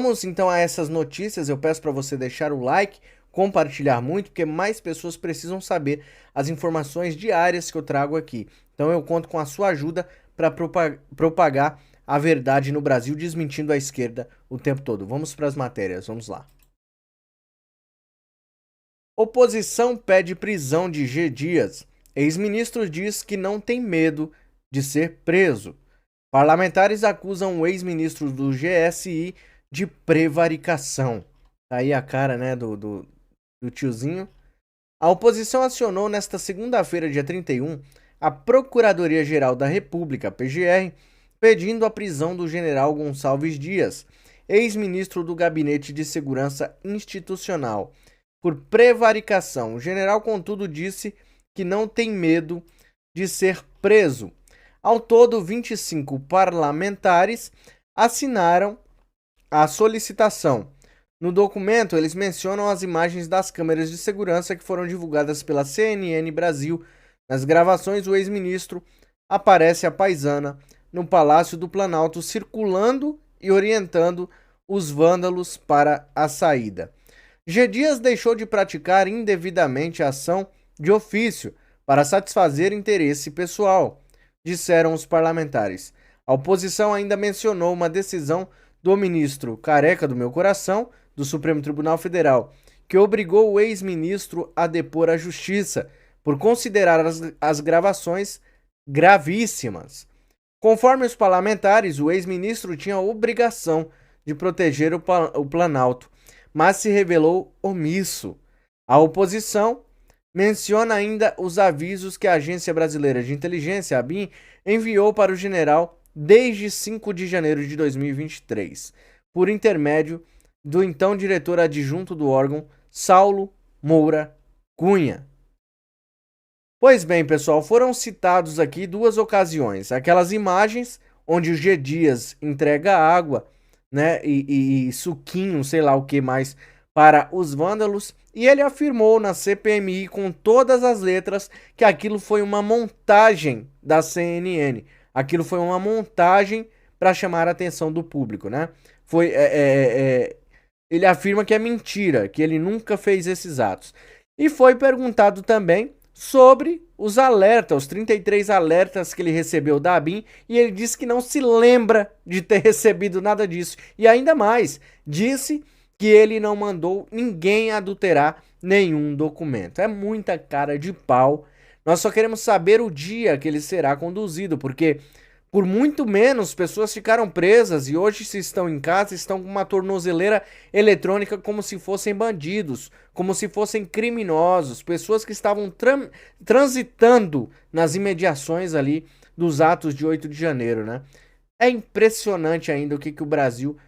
Vamos então a essas notícias. Eu peço para você deixar o like, compartilhar muito, porque mais pessoas precisam saber as informações diárias que eu trago aqui. Então eu conto com a sua ajuda para propagar a verdade no Brasil, desmentindo a esquerda o tempo todo. Vamos para as matérias, vamos lá. Oposição pede prisão de G. Dias. Ex-ministro diz que não tem medo de ser preso. Parlamentares acusam o ex-ministro do GSI de prevaricação. Tá aí a cara, né, do tiozinho. A oposição acionou nesta segunda-feira, dia 31, a Procuradoria-Geral da República, PGR, pedindo a prisão do general Gonçalves Dias, ex-ministro do Gabinete de Segurança Institucional, por prevaricação. O general, contudo, disse que não tem medo de ser preso. Ao todo, 25 parlamentares assinaram a solicitação. No documento, eles mencionam as imagens das câmeras de segurança que foram divulgadas pela CNN Brasil. Nas gravações, o ex-ministro aparece à paisana no Palácio do Planalto, circulando e orientando os vândalos para a saída. G. Dias deixou de praticar indevidamente a ação de ofício para satisfazer interesse pessoal, disseram os parlamentares. A oposição ainda mencionou uma decisão do ministro careca do meu coração, do Supremo Tribunal Federal, que obrigou o ex-ministro a depor à justiça por considerar as gravações gravíssimas. Conforme os parlamentares, o ex-ministro tinha a obrigação de proteger o Planalto, mas se revelou omisso. A oposição menciona ainda os avisos que a Agência Brasileira de Inteligência, a ABIN, enviou para o general desde 5 de janeiro de 2023, por intermédio do então diretor adjunto do órgão, Saulo Moura Cunha. Pois bem, pessoal, foram citados aqui duas ocasiões. Aquelas imagens onde o G. Dias entrega água, né, e suquinho, sei lá o que mais, para os vândalos, e ele afirmou na CPMI com todas as letras que aquilo foi uma montagem da CNN. Aquilo foi uma montagem para chamar a atenção do público, né? Ele afirma que é mentira, que ele nunca fez esses atos. E foi perguntado também sobre os alertas, os 33 alertas que ele recebeu da ABIN, e ele disse que não se lembra de ter recebido nada disso. E ainda mais, disse que ele não mandou ninguém adulterar nenhum documento. É muita cara de pau. Nós só queremos saber o dia que ele será conduzido, porque por muito menos pessoas ficaram presas e hoje, se estão em casa, estão com uma tornozeleira eletrônica como se fossem bandidos, como se fossem criminosos, pessoas que estavam transitando nas imediações ali dos atos de 8 de janeiro, né? É impressionante ainda o que o Brasil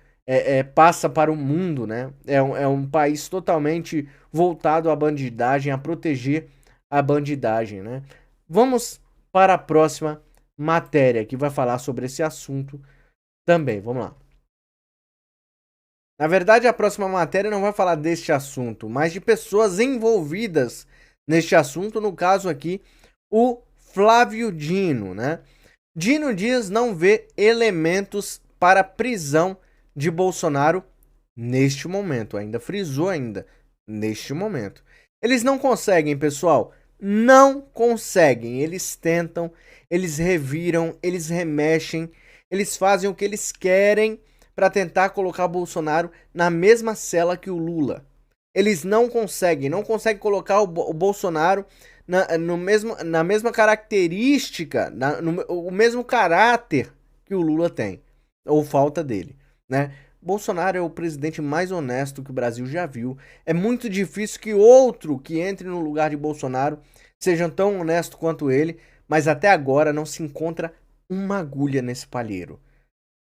passa para o mundo, né? É um país totalmente voltado à bandidagem, a proteger a bandidagem, né? Vamos para a próxima matéria que vai falar sobre esse assunto também. Vamos lá. Na verdade, a próxima matéria não vai falar deste assunto, mas de pessoas envolvidas neste assunto, no caso aqui, o Flávio Dino, né? Dino Dias não vê elementos para prisão de Bolsonaro neste momento, ainda frisou neste momento. Eles não conseguem, pessoal, não conseguem, eles tentam, eles reviram, eles remexem, eles fazem o que eles querem para tentar colocar o Bolsonaro na mesma cela que o Lula. Eles não conseguem colocar o Bolsonaro na mesma característica, o mesmo caráter que o Lula tem, ou falta dele, né? Bolsonaro é o presidente mais honesto que o Brasil já viu. É muito difícil que outro que entre no lugar de Bolsonaro seja tão honesto quanto ele, mas até agora não se encontra uma agulha nesse palheiro.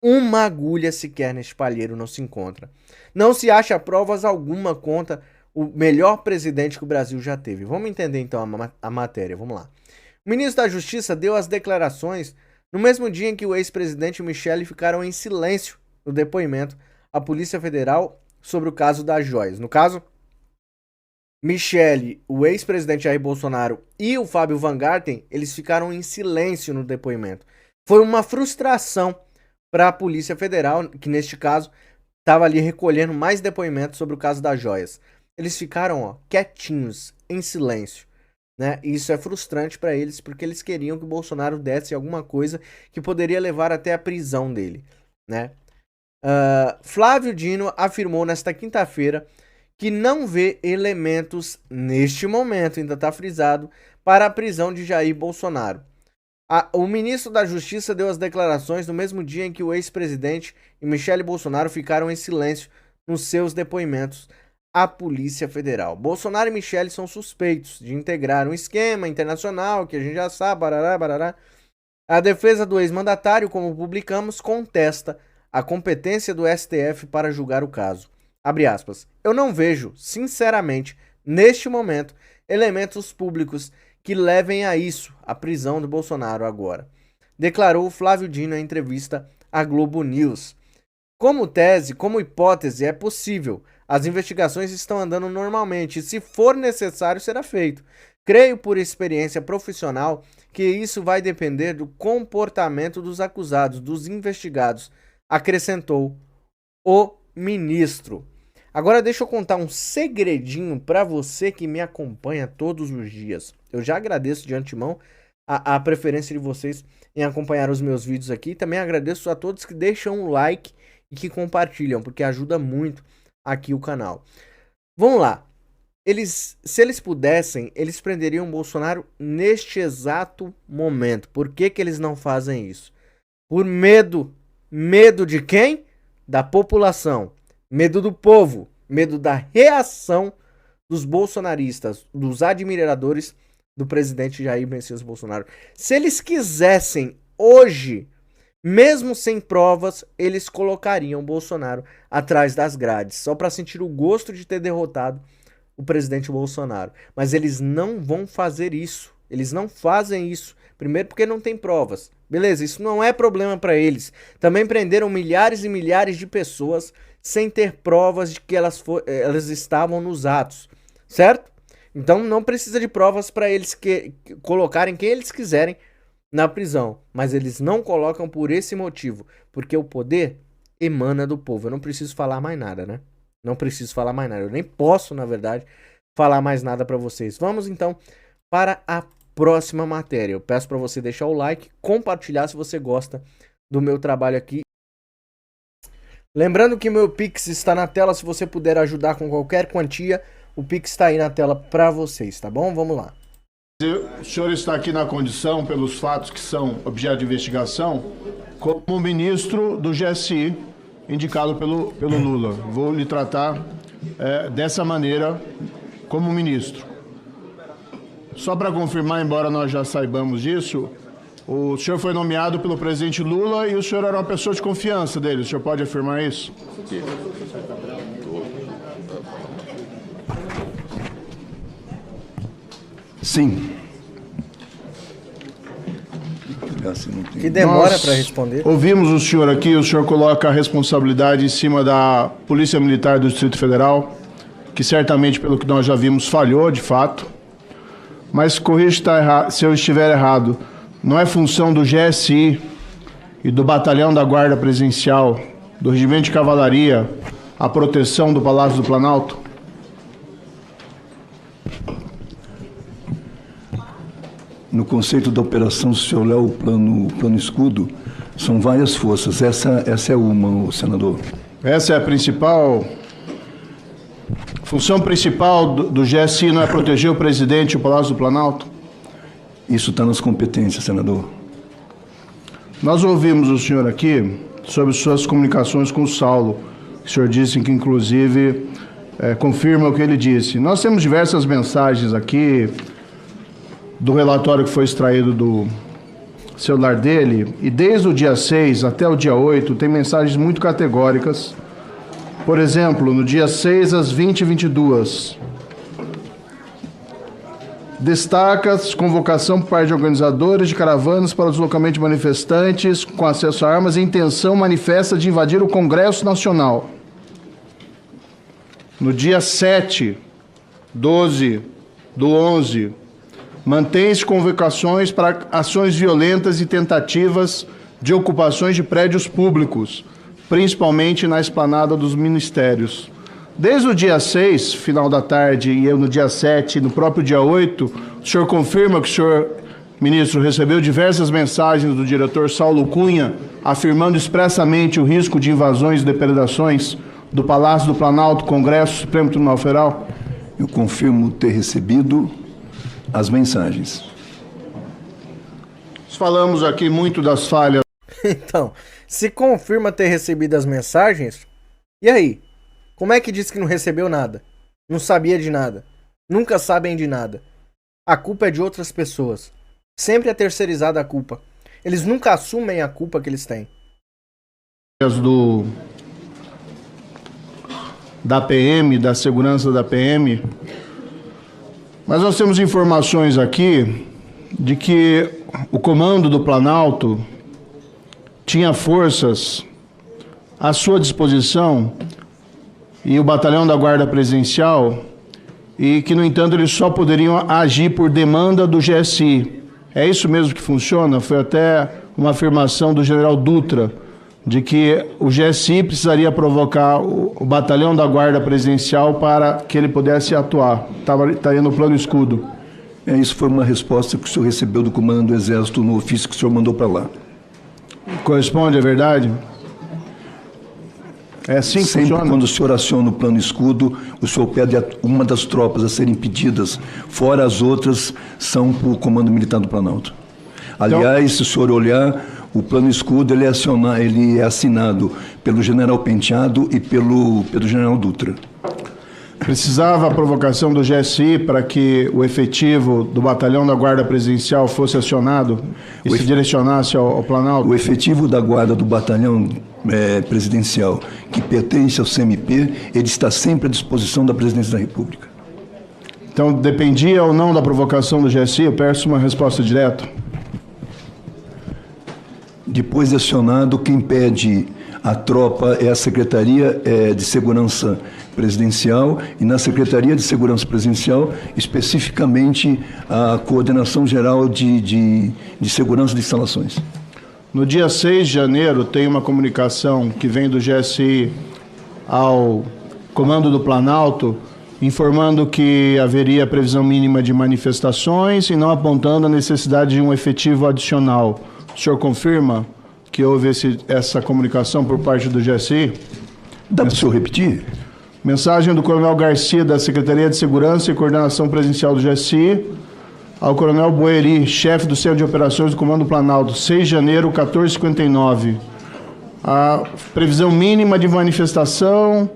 Uma agulha sequer nesse palheiro não se encontra. Não se acha provas alguma contra o melhor presidente que o Brasil já teve. Vamos entender então a matéria, vamos lá. O ministro da Justiça deu as declarações no mesmo dia em que o ex-presidente Michele ficaram em silêncio no depoimento à Polícia Federal sobre o caso das joias. No caso, Michele, o ex-presidente Jair Bolsonaro e o Fábio Van Garten, eles ficaram em silêncio no depoimento. Foi uma frustração para a Polícia Federal, que neste caso estava ali recolhendo mais depoimentos sobre o caso das joias. Eles ficaram, ó, quietinhos, em silêncio, né? E isso é frustrante para eles, porque eles queriam que o Bolsonaro desse alguma coisa que poderia levar até a prisão dele, né? Flávio Dino afirmou nesta quinta-feira que não vê elementos, neste momento, ainda está frisado, para a prisão de Jair Bolsonaro. O ministro da Justiça deu as declarações no mesmo dia em que o ex-presidente e Michele Bolsonaro ficaram em silêncio nos seus depoimentos à Polícia Federal. Bolsonaro e Michele são suspeitos de integrar um esquema internacional que a gente já sabe, barará, barará. A defesa do ex-mandatário, como publicamos, contesta a competência do STF para julgar o caso. Abre aspas. Eu não vejo, sinceramente, neste momento, elementos públicos que levem a isso, a prisão do Bolsonaro agora, declarou Flávio Dino em entrevista à Globo News. Como tese, como hipótese, é possível. As investigações estão andando normalmente e, se for necessário, será feito. Creio, por experiência profissional, que isso vai depender do comportamento dos acusados, dos investigados, acrescentou o ministro. Agora deixa eu contar um segredinho para você que me acompanha todos os dias. Eu já agradeço de antemão a preferência de vocês em acompanhar os meus vídeos aqui. Também agradeço a todos que deixam um like e que compartilham, porque ajuda muito aqui o canal. Vamos lá. Se eles pudessem, eles prenderiam o Bolsonaro neste exato momento. Por que eles não fazem isso? Por medo. Medo de quem? Da população. Medo do povo, medo da reação dos bolsonaristas, dos admiradores do presidente Jair Messias Bolsonaro. Se eles quisessem hoje, mesmo sem provas, eles colocariam Bolsonaro atrás das grades, só para sentir o gosto de ter derrotado o presidente Bolsonaro. Mas eles não vão fazer isso. Eles não fazem isso. Primeiro porque não tem provas. Beleza, isso não é problema para eles. Também prenderam milhares e milhares de pessoas sem ter provas de que elas estavam nos atos, certo? Então não precisa de provas para eles colocarem quem eles quiserem na prisão, mas eles não colocam por esse motivo, porque o poder emana do povo. Eu não preciso falar mais nada, né? Não preciso falar mais nada. Eu nem posso, na verdade, falar mais nada para vocês. Vamos então para a próxima matéria. Eu peço para você deixar o like, compartilhar se você gosta do meu trabalho aqui. Lembrando que meu Pix está na tela, se você puder ajudar com qualquer quantia, o Pix está aí na tela para vocês, tá bom? Vamos lá. O senhor está aqui na condição, pelos fatos que são objeto de investigação, como ministro do GSI, indicado pelo Lula. Vou lhe tratar dessa maneira como ministro. Só para confirmar, embora nós já saibamos disso, o senhor foi nomeado pelo presidente Lula e o senhor era uma pessoa de confiança dele. O senhor pode afirmar isso? Sim. Que demora para responder. Ouvimos o senhor aqui, o senhor coloca a responsabilidade em cima da Polícia Militar do Distrito Federal, que certamente, pelo que nós já vimos, falhou de fato. Mas corrija se eu estiver errado. Não é função do GSI e do Batalhão da Guarda Presidencial, do Regimento de Cavalaria, a proteção do Palácio do Planalto? No conceito da operação, se o senhor olhar o plano escudo, são várias forças. Essa é uma, senador. Essa é a principal... Função principal do GSI não é proteger o presidente e o Palácio do Planalto? Isso está nas competências, senador. Nós ouvimos o senhor aqui sobre suas comunicações com o Saulo. O senhor disse que, inclusive, confirma o que ele disse. Nós temos diversas mensagens aqui do relatório que foi extraído do celular dele, e desde o dia 6 até o dia 8 tem mensagens muito categóricas. Por exemplo, no dia 6 às 20h22, destaca-se convocação por parte de organizadores de caravanas para o deslocamento de manifestantes com acesso a armas e intenção manifesta de invadir o Congresso Nacional. No dia 7, 12/11, mantém-se convocações para ações violentas e tentativas de ocupações de prédios públicos, principalmente na esplanada dos ministérios. Desde o dia 6, final da tarde, e eu no dia 7, no próprio dia 8, o senhor confirma que o senhor, ministro, recebeu diversas mensagens do diretor Saulo Cunha, afirmando expressamente o risco de invasões e depredações do Palácio do Planalto, Congresso, Supremo Tribunal Federal? Eu confirmo ter recebido as mensagens. Falamos aqui muito das falhas. Então, se confirma ter recebido as mensagens, e aí? Como é que diz que não recebeu nada? Não sabia de nada? Nunca sabem de nada? A culpa é de outras pessoas. Sempre é terceirizada a culpa. Eles nunca assumem a culpa que eles têm. Da PM, da segurança da PM. Mas nós temos informações aqui de que o comando do Planalto tinha forças à sua disposição e o batalhão da Guarda Presidencial, e que, no entanto, eles só poderiam agir por demanda do GSI. É isso mesmo que funciona? Foi até uma afirmação do general Dutra, de que o GSI precisaria provocar o batalhão da Guarda Presidencial para que ele pudesse atuar. Estaria no plano escudo. Isso foi uma resposta que o senhor recebeu do comando do Exército no ofício que o senhor mandou para lá. Corresponde à verdade? É assim que Sempre funciona? Quando o senhor aciona o plano escudo, o senhor pede uma das tropas a serem pedidas, fora as outras são para o Comando Militar do Planalto. Aliás, se o senhor olhar, o plano escudo ele é assinado pelo general Penteado e pelo general Dutra. Precisava a provocação do GSI para que o efetivo do batalhão da Guarda Presidencial fosse acionado e se direcionasse ao Planalto? O efetivo da Guarda do Batalhão Presidencial, que pertence ao CMP, ele está sempre à disposição da Presidência da República. Então, dependia ou não da provocação do GSI? Eu peço uma resposta direta. Depois de acionado, quem pede a tropa é a Secretaria de Segurança Presidencial e na Secretaria de Segurança Presidencial, especificamente a Coordenação Geral de Segurança de Instalações. No dia 6 de janeiro, tem uma comunicação que vem do GSI ao Comando do Planalto, informando que haveria previsão mínima de manifestações e não apontando a necessidade de um efetivo adicional. O senhor confirma que houve essa comunicação por parte do GSI? Dá para o senhor repetir? Mensagem do Coronel Garcia, da Secretaria de Segurança e Coordenação Presidencial do GSI, ao Coronel Boeri, chefe do Centro de Operações do Comando Planalto, 6 de janeiro, 14h59. A previsão mínima de manifestação,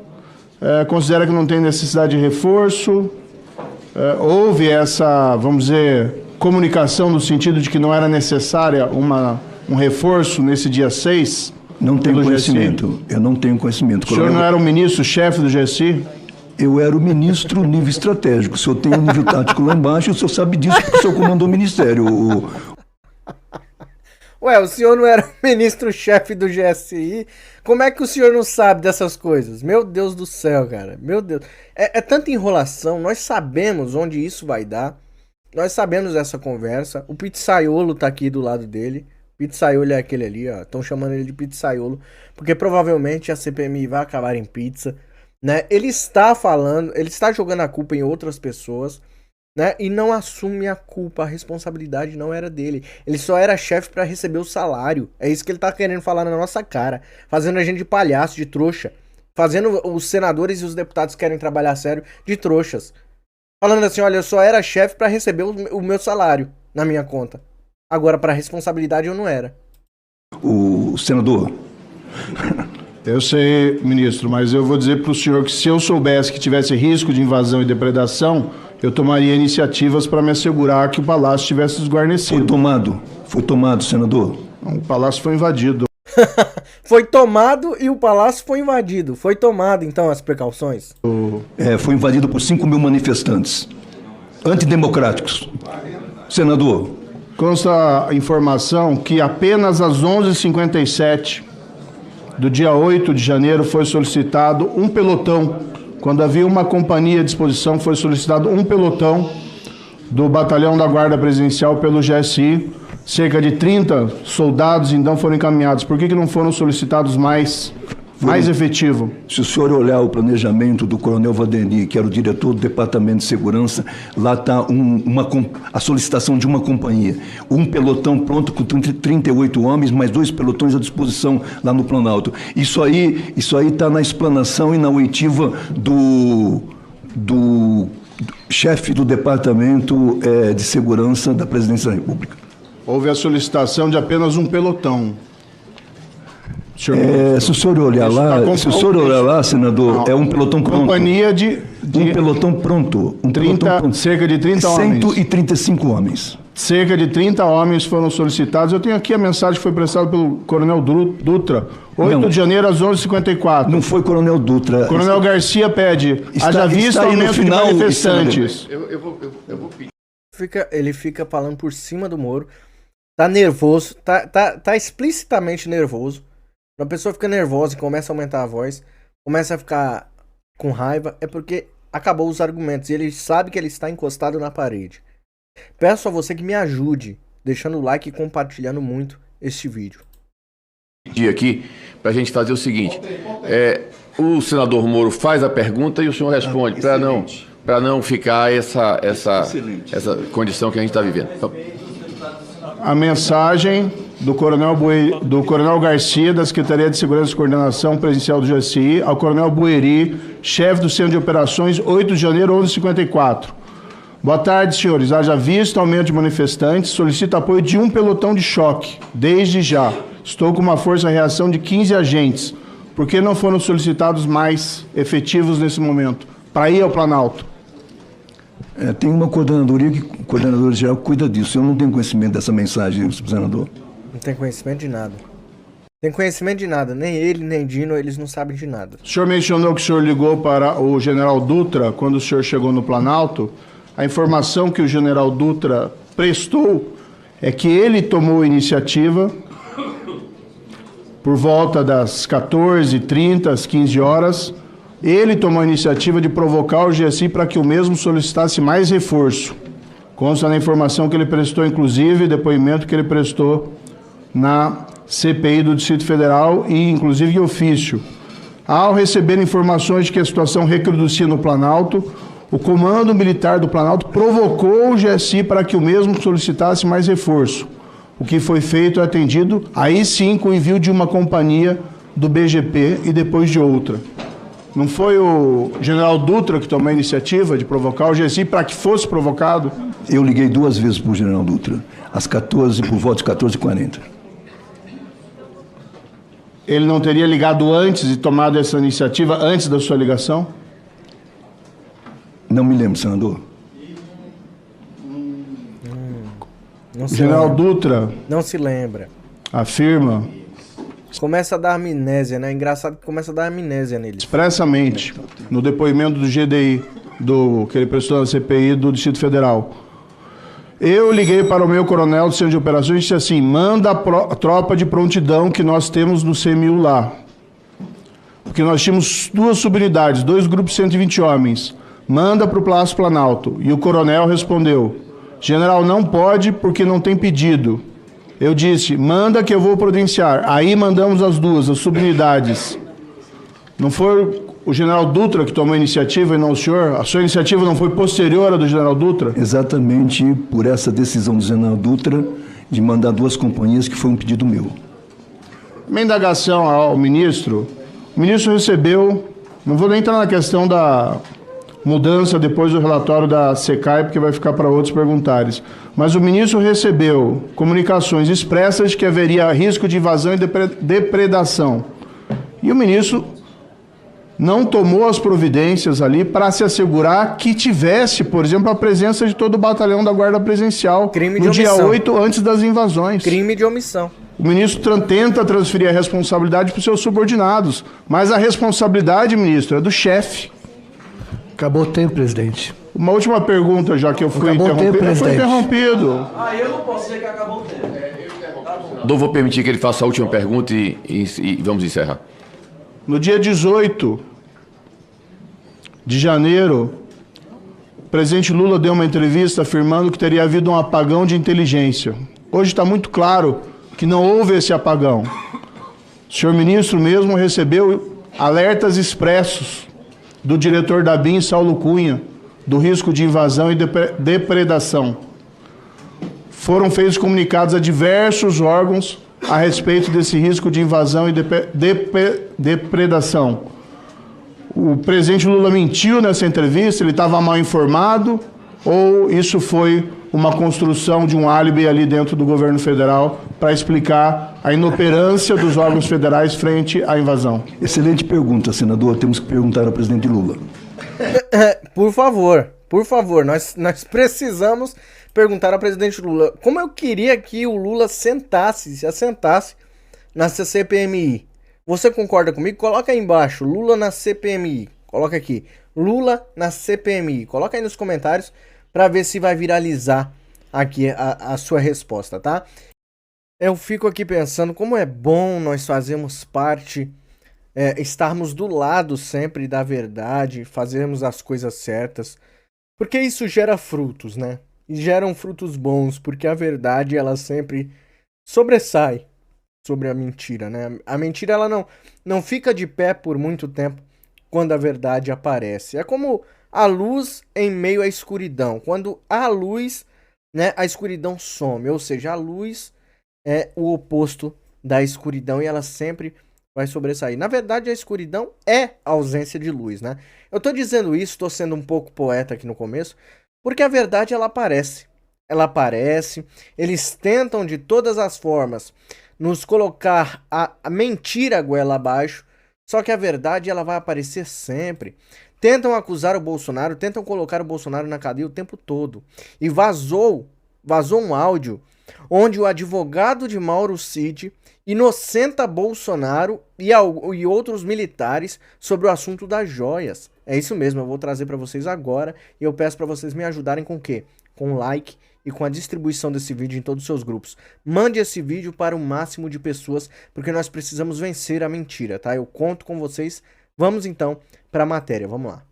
considera que não tem necessidade de reforço. Houve essa, vamos dizer, comunicação no sentido de que não era necessária um reforço nesse dia 6? Não tenho conhecimento. Eu não tenho conhecimento. O senhor não era o ministro-chefe do GSI? Eu era o ministro nível estratégico. Se eu tenho um nível tático lá embaixo, o senhor sabe disso porque o senhor comandou o ministério. Ué, o senhor não era o ministro-chefe do GSI? Como é que o senhor não sabe dessas coisas? Meu Deus do céu, cara. Meu Deus. É tanta enrolação. Nós sabemos onde isso vai dar. Nós sabemos dessa conversa. O pizzaiolo tá aqui do lado dele. Pizzaiolo é aquele ali, ó. Estão chamando ele de pizzaiolo. Porque provavelmente a CPMI vai acabar em pizza, né? Ele está falando, ele está jogando a culpa em outras pessoas, né? E não assume a culpa, a responsabilidade não era dele. Ele só era chefe para receber o salário. É isso que ele tá querendo falar na nossa cara. Fazendo a gente de palhaço, de trouxa. Fazendo os senadores e os deputados que querem trabalhar sério de trouxas. Falando assim, olha, eu só era chefe para receber o meu salário na minha conta. Agora, para responsabilidade, eu não era. O senador... Eu sei, ministro, mas eu vou dizer para o senhor que se eu soubesse que tivesse risco de invasão e depredação, eu tomaria iniciativas para me assegurar que o palácio estivesse desguarnecido. Foi tomado, senador. O palácio foi invadido. Foi tomado e o palácio foi invadido. Foi tomado, então, as precauções? Foi invadido por 5 mil manifestantes antidemocráticos. Senador. Consta a informação que apenas às 11h57 do dia 8 de janeiro foi solicitado um pelotão. Quando havia uma companhia à disposição, foi solicitado um pelotão do batalhão da Guarda Presidencial pelo GSI. Cerca de 30 soldados então foram encaminhados. Por que não foram solicitados mais mais efetivo. Se o senhor olhar o planejamento do Coronel Valdemir, que era o diretor do Departamento de Segurança, lá está a solicitação de uma companhia. Um pelotão pronto com 38 homens, mais 2 pelotões à disposição lá no Planalto. Isso aí está na explanação e na oitiva do chefe do Departamento de Segurança da Presidência da República. Houve a solicitação de apenas um pelotão. Se o senhor olhar lá, senador, é um pelotão pronto. Companhia de um pelotão pronto. Cerca de 30 homens. 135 homens. Cerca de 30 homens foram solicitados. Eu tenho aqui a mensagem que foi prestada pelo Coronel Dutra. 8 de janeiro às 11h54. Não foi Coronel Dutra. Coronel Garcia pede. Haja vista aumento de manifestantes. Eu vou pedir. Ele fica falando por cima do Moro. Tá nervoso. Tá explicitamente nervoso. Quando a pessoa fica nervosa e começa a aumentar a voz, começa a ficar com raiva, é porque acabou os argumentos e ele sabe que ele está encostado na parede. Peço a você que me ajude, deixando o like e compartilhando muito este vídeo. Aqui para a gente fazer o seguinte: o senador Moro faz a pergunta e o senhor responde, para não ficar essa condição que a gente está vivendo. Então, a mensagem do Coronel Garcia, da Secretaria de Segurança e Coordenação Presidencial do GSI, ao Coronel Bueri, chefe do Centro de Operações, 8 de janeiro, 11h54. Boa tarde, senhores. Haja vista aumento de manifestantes. Solicito apoio de um pelotão de choque. Desde já. Estou com uma força-reação de 15 agentes. Por que não foram solicitados mais efetivos nesse momento? Para ir ao Planalto. Tem uma coordenadoria que o coordenador geral cuida disso. Eu não tenho conhecimento dessa mensagem, senador. Não tem conhecimento de nada. Tem conhecimento de nada. Nem ele, nem Dino, eles não sabem de nada. O senhor mencionou que o senhor ligou para o general Dutra quando o senhor chegou no Planalto. A informação que o general Dutra prestou é que ele tomou a iniciativa por volta das 14h30, às 15 horas. Ele tomou a iniciativa de provocar o GSI para que o mesmo solicitasse mais reforço. Consta na informação que ele prestou, inclusive, depoimento que ele prestou na CPI do Distrito Federal e, inclusive, em ofício. Ao receber informações de que a situação recrudescia no Planalto, o Comando Militar do Planalto provocou o GSI para que o mesmo solicitasse mais reforço. O que foi feito é atendido, aí sim, com o envio de uma companhia do BGP e depois de outra. Não foi o general Dutra que tomou a iniciativa de provocar o GSI para que fosse provocado? Eu liguei 2 vezes para o general Dutra, por volta de 14h40. Ele não teria ligado antes e tomado essa iniciativa antes da sua ligação? Não me lembro, senador. O general Dutra... Não se lembra. Afirma... Começa a dar amnésia, né? Engraçado que começa a dar amnésia nele. Expressamente, no depoimento do GDI, que ele prestou na CPI do Distrito Federal. Eu liguei para o meu coronel do Centro de Operações e disse assim: manda a tropa de prontidão que nós temos no CMU lá. Porque nós tínhamos 2 subunidades, 2 grupos de 120 homens. Manda para o Palácio Planalto. E o coronel respondeu: general, não pode porque não tem pedido. Eu disse, manda que eu vou providenciar. Aí mandamos as 2, as subunidades. Não foi o general Dutra que tomou a iniciativa e não o senhor? A sua iniciativa não foi posterior à do general Dutra? Exatamente por essa decisão do general Dutra de mandar 2 companhias, que foi um pedido meu. Uma indagação ao ministro. O ministro recebeu, não vou nem entrar na questão da mudança depois do relatório da SECAI, porque vai ficar para outros perguntares. Mas o ministro recebeu comunicações expressas de que haveria risco de invasão e depredação. E o ministro não tomou as providências ali para se assegurar que tivesse, por exemplo, a presença de todo o batalhão da Guarda Presidencial no dia 8, antes das invasões. Crime de omissão. O ministro tenta transferir a responsabilidade para os seus subordinados, mas a responsabilidade, ministro, é do chefe. Acabou o tempo, presidente. Uma última pergunta, já que eu fui interrompido. Eu fui interrompido. Eu não posso dizer que acabou o tempo. Não vou permitir que ele faça a última pergunta e vamos encerrar. No dia 18 de janeiro, o presidente Lula deu uma entrevista afirmando que teria havido um apagão de inteligência. Hoje está muito claro que não houve esse apagão. O senhor ministro mesmo recebeu alertas expressos do diretor da ABIN, Saulo Cunha, do risco de invasão e depredação. Foram feitos comunicados a diversos órgãos a respeito desse risco de invasão e depredação. O presidente Lula mentiu nessa entrevista, ele estava mal informado, ou isso foi uma construção de um álibi ali dentro do governo federal para explicar a inoperância dos órgãos federais frente à invasão? Excelente pergunta, senador. Temos que perguntar ao presidente Lula. Por favor, nós precisamos perguntar ao presidente Lula. Como eu queria que o Lula se assentasse na CPMI. Você concorda comigo? Coloca aí embaixo, Lula na CPMI. Coloca aqui, Lula na CPMI. Coloca aí nos comentários para ver se vai viralizar aqui a sua resposta, tá? Eu fico aqui pensando como é bom nós fazermos parte, estarmos do lado sempre da verdade, fazermos as coisas certas, porque isso gera frutos, né? E geram frutos bons, porque a verdade ela sempre sobressai sobre a mentira, né? A mentira ela não fica de pé por muito tempo quando a verdade aparece. É como a luz em meio à escuridão. Quando há luz, né, a escuridão some. Ou seja, a luz é o oposto da escuridão e ela sempre vai sobressair. Na verdade, a escuridão é a ausência de luz, né? Eu tô dizendo isso, tô sendo um pouco poeta aqui no começo, porque a verdade ela aparece. Ela aparece, eles tentam de todas as formas nos colocar a mentira goela abaixo, só que a verdade ela vai aparecer sempre. Tentam acusar o Bolsonaro, tentam colocar o Bolsonaro na cadeia o tempo todo. E vazou um áudio onde o advogado de Mauro Cid inocenta Bolsonaro e outros militares sobre o assunto das joias. É isso mesmo, eu vou trazer para vocês agora e eu peço para vocês me ajudarem com o quê? Com o like e com a distribuição desse vídeo em todos os seus grupos. Mande esse vídeo para o máximo de pessoas, porque nós precisamos vencer a mentira, tá? Eu conto com vocês. Vamos então para a matéria, vamos lá.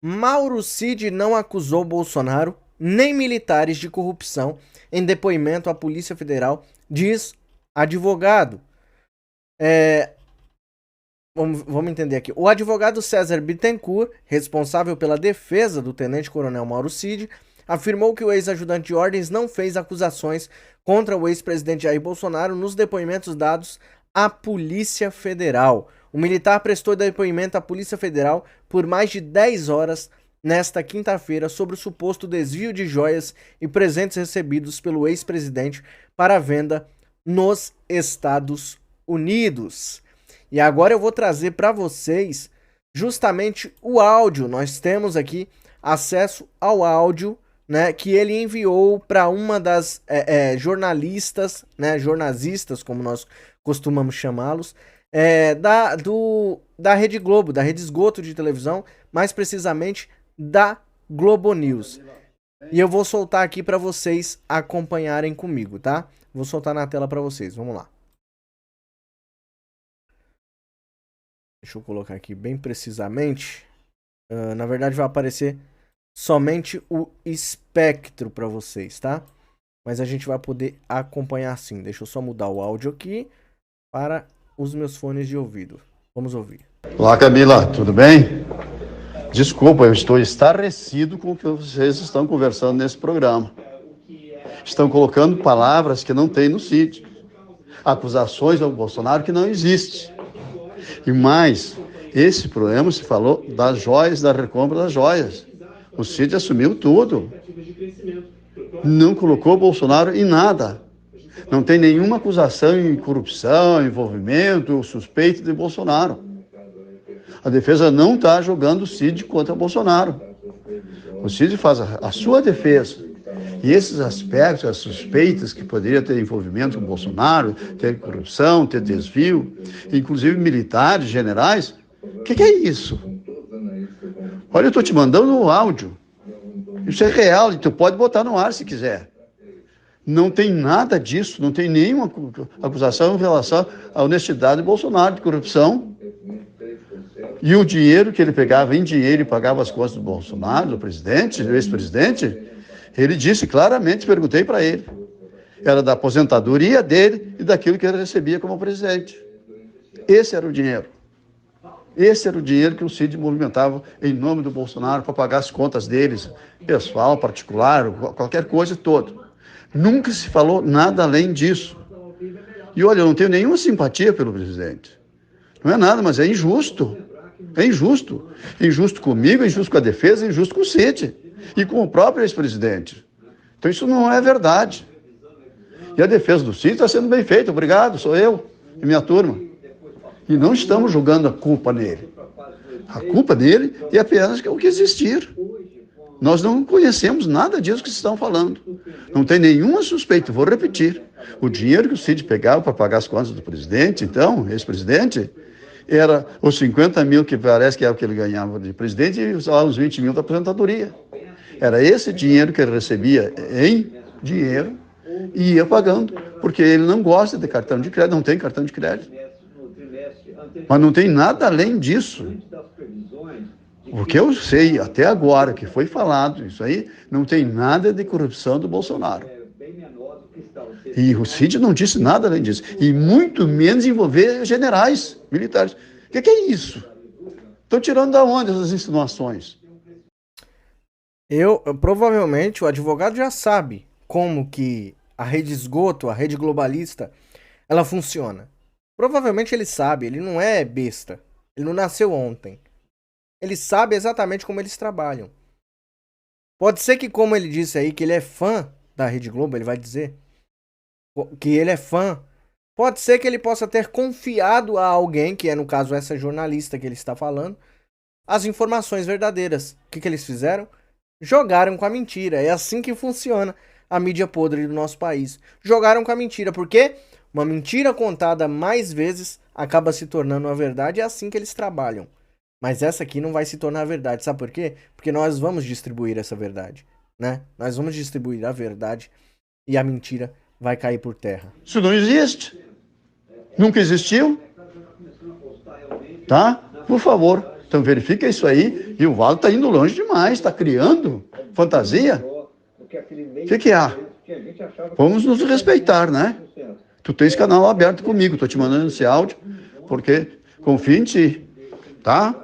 Mauro Cid não acusou Bolsonaro nem militares de corrupção em depoimento à Polícia Federal, diz advogado. Vamos entender aqui. O advogado César Bittencourt, responsável pela defesa do tenente-coronel Mauro Cid, afirmou que o ex-ajudante de ordens não fez acusações contra o ex-presidente Jair Bolsonaro nos depoimentos dados à Polícia Federal. O militar prestou depoimento à Polícia Federal por mais de 10 horas nesta quinta-feira sobre o suposto desvio de joias e presentes recebidos pelo ex-presidente para venda nos Estados Unidos. E agora eu vou trazer para vocês justamente o áudio. Nós temos aqui acesso ao áudio, né, que ele enviou para uma das jornalistas, né, jornalistas, como nós costumamos chamá-los, da Rede Globo, da Rede Esgoto de televisão, mais precisamente da Globo News. E eu vou soltar aqui para vocês acompanharem comigo, tá? Vou soltar na tela para vocês, vamos lá. Deixa eu colocar aqui bem precisamente. Na verdade vai aparecer somente o espectro para vocês, tá? Mas a gente vai poder acompanhar sim. Deixa eu só mudar o áudio aqui para os meus fones de ouvido. Vamos ouvir. Olá, Camila, tudo bem? Desculpa, eu estou estarrecido com o que vocês estão conversando nesse programa. Estão colocando palavras que não tem no Cid. Acusações ao Bolsonaro que não existe. E mais, esse problema se falou das joias, da recompra das joias. O Cid assumiu tudo. Não colocou o Bolsonaro em nada. Não tem nenhuma acusação em corrupção, envolvimento ou suspeito de Bolsonaro. A defesa não está jogando o Cid contra o Bolsonaro. O Cid faz a sua defesa. E esses aspectos, as suspeitas que poderia ter envolvimento com o Bolsonaro, ter corrupção, ter desvio, inclusive militares, generais, o que é isso? Olha, eu estou te mandando um áudio. Isso é real, e tu pode botar no ar se quiser. Não tem nada disso, não tem nenhuma acusação em relação à honestidade de Bolsonaro, de corrupção. E o dinheiro que ele pegava em dinheiro e pagava as contas do Bolsonaro, do presidente, do ex-presidente, ele disse claramente, perguntei para ele, era da aposentadoria dele e daquilo que ele recebia como presidente. Esse era o dinheiro. Esse era o dinheiro que o Cid movimentava em nome do Bolsonaro para pagar as contas deles, pessoal, particular, qualquer coisa todo. Nunca se falou nada além disso. E olha, eu não tenho nenhuma simpatia pelo presidente. Não é nada, mas é injusto. É injusto. Injusto comigo, injusto com a defesa, injusto com o Cid e com o próprio ex-presidente. Então isso não é verdade. E a defesa do Cid está sendo bem feita. Obrigado, sou eu e minha turma. E não estamos julgando a culpa nele. A culpa dele é apenas o que existir. Nós não conhecemos nada disso que vocês estão falando. Não tem nenhuma suspeita, vou repetir. O dinheiro que o Cid pegava para pagar as contas do presidente, então, ex-presidente, era os 50 mil que parece que é o que ele ganhava de presidente e os 20 mil da aposentadoria. Era esse dinheiro que ele recebia em dinheiro e ia pagando, porque ele não gosta de cartão de crédito, não tem cartão de crédito. Mas não tem nada além disso. O que eu sei até agora, que foi falado, isso aí, não tem nada de corrupção do Bolsonaro. E o Cid não disse nada além disso. E muito menos envolver generais, militares. O que é isso? Estão tirando da onde essas insinuações? Provavelmente o advogado já sabe como que a rede esgoto, a rede globalista, ela funciona. Provavelmente ele sabe, ele não é besta. Ele não nasceu ontem. Ele sabe exatamente como eles trabalham. Pode ser que, como ele disse aí, que ele é fã da Rede Globo, ele vai dizer que ele é fã. Pode ser que ele possa ter confiado a alguém, que é no caso essa jornalista que ele está falando, as informações verdadeiras. O que eles fizeram? Jogaram com a mentira. É assim que funciona a mídia podre do nosso país. Jogaram com a mentira. Por quê? Uma mentira contada mais vezes acaba se tornando uma verdade. É assim que eles trabalham. Mas essa aqui não vai se tornar verdade. Sabe por quê? Porque nós vamos distribuir essa verdade, né? Nós vamos distribuir a verdade e a mentira vai cair por terra. Isso não existe. Nunca existiu. Tá? Por favor. Então verifica isso aí. E o Valo está indo longe demais. Está criando fantasia. O que há? Vamos nos respeitar, né? Tu tens canal aberto comigo. Estou te mandando esse áudio porque confio em ti. Tá?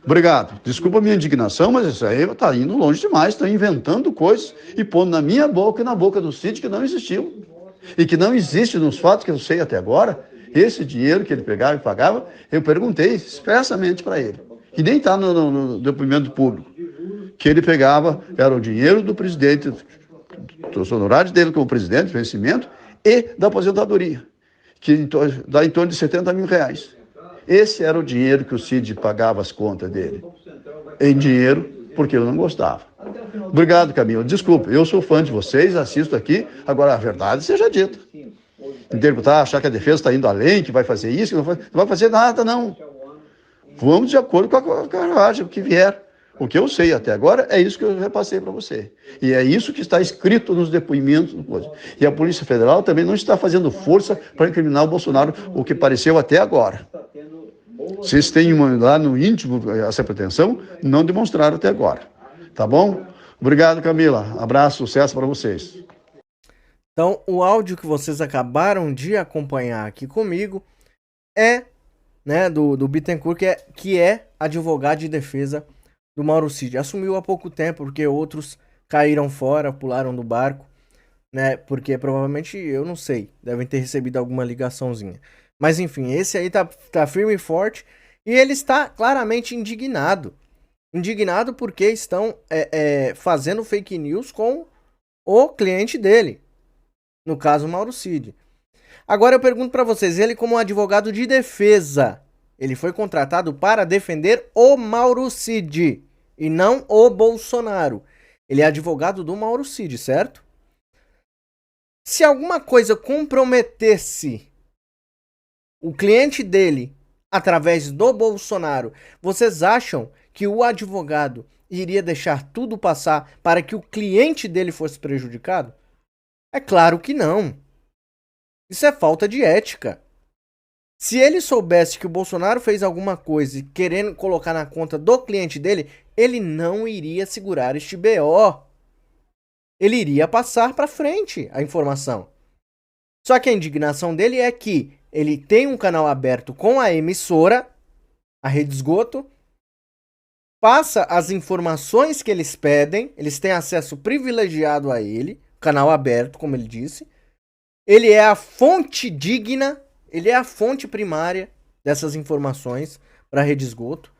Obrigado. Desculpa a minha indignação, mas isso aí está indo longe demais. Estão inventando coisas e pondo na minha boca e na boca do Cid que não existiu. E que não existe nos fatos que eu sei até agora. Esse dinheiro que ele pegava e pagava, eu perguntei expressamente para ele. E nem está no depoimento público. Que ele pegava, era o dinheiro do presidente, dos honorários dele como presidente, vencimento, e da aposentadoria, que dá em torno de 70 mil reais. Esse era o dinheiro que o Cid pagava as contas dele. Em dinheiro, porque eu não gostava. Obrigado, Camila. Desculpa, eu sou fã de vocês, assisto aqui. Agora, a verdade seja dita. Interpretar, achar que a defesa está indo além, que vai fazer isso, que não vai fazer nada, não. Vamos de acordo com a carruagem, o que vier. O que eu sei até agora é isso que eu repassei para você. E é isso que está escrito nos depoimentos. E a Polícia Federal também não está fazendo força para incriminar o Bolsonaro, o que pareceu até agora. Vocês têm lá no íntimo essa pretensão, não demonstraram até agora. Tá bom? Obrigado, Camila. Abraço, sucesso para vocês. Então, o áudio que vocês acabaram de acompanhar aqui comigo é, né, do Bittencourt, que é advogado de defesa do Mauro Cid. Assumiu há pouco tempo, porque outros caíram fora, pularam do barco, né? Porque provavelmente, eu não sei, devem ter recebido alguma ligaçãozinha. Mas enfim, esse aí tá firme e forte e ele está claramente indignado. Indignado porque estão fazendo fake news com o cliente dele. No caso, Mauro Cid. Agora eu pergunto para vocês, ele como advogado de defesa, ele foi contratado para defender o Mauro Cid e não o Bolsonaro. Ele é advogado do Mauro Cid, certo? Se alguma coisa comprometesse o cliente dele através do Bolsonaro, vocês acham que o advogado iria deixar tudo passar para que o cliente dele fosse prejudicado? É claro que não. Isso é falta de ética. Se ele soubesse que o Bolsonaro fez alguma coisa querendo colocar na conta do cliente dele, ele não iria segurar este BO. Ele iria passar para frente a informação. Só que a indignação dele é que ele tem um canal aberto com a emissora, a Rede Esgoto, passa as informações que eles pedem, eles têm acesso privilegiado a ele, canal aberto, como ele disse. Ele é a fonte digna, ele é a fonte primária dessas informações para a Rede Esgoto.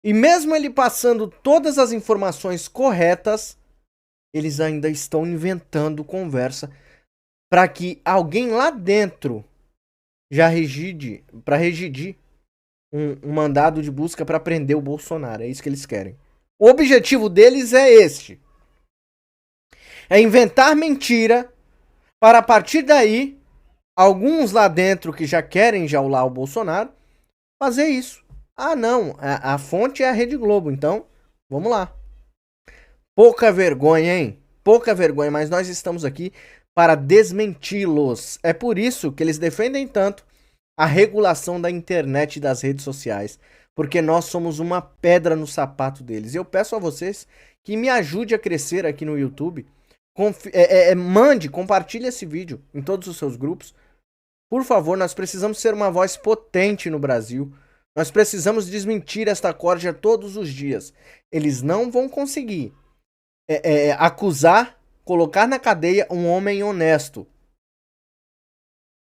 E mesmo ele passando todas as informações corretas, eles ainda estão inventando conversa para que alguém lá dentro já regidir um mandado de busca para prender o Bolsonaro. É isso que eles querem. O objetivo deles é este. É inventar mentira para, a partir daí, alguns lá dentro que já querem jaular o Bolsonaro, fazer isso. Ah, não, a fonte é a Rede Globo, então vamos lá. Pouca vergonha, hein? Pouca vergonha, mas nós estamos aqui para desmenti-los. É por isso que eles defendem tanto a regulação da internet e das redes sociais, porque nós somos uma pedra no sapato deles. Eu peço a vocês que me ajude a crescer aqui no YouTube. Compartilhe esse vídeo em todos os seus grupos. Por favor, nós precisamos ser uma voz potente no Brasil. Nós precisamos desmentir esta corja todos os dias. Eles não vão conseguir acusar, colocar na cadeia um homem honesto.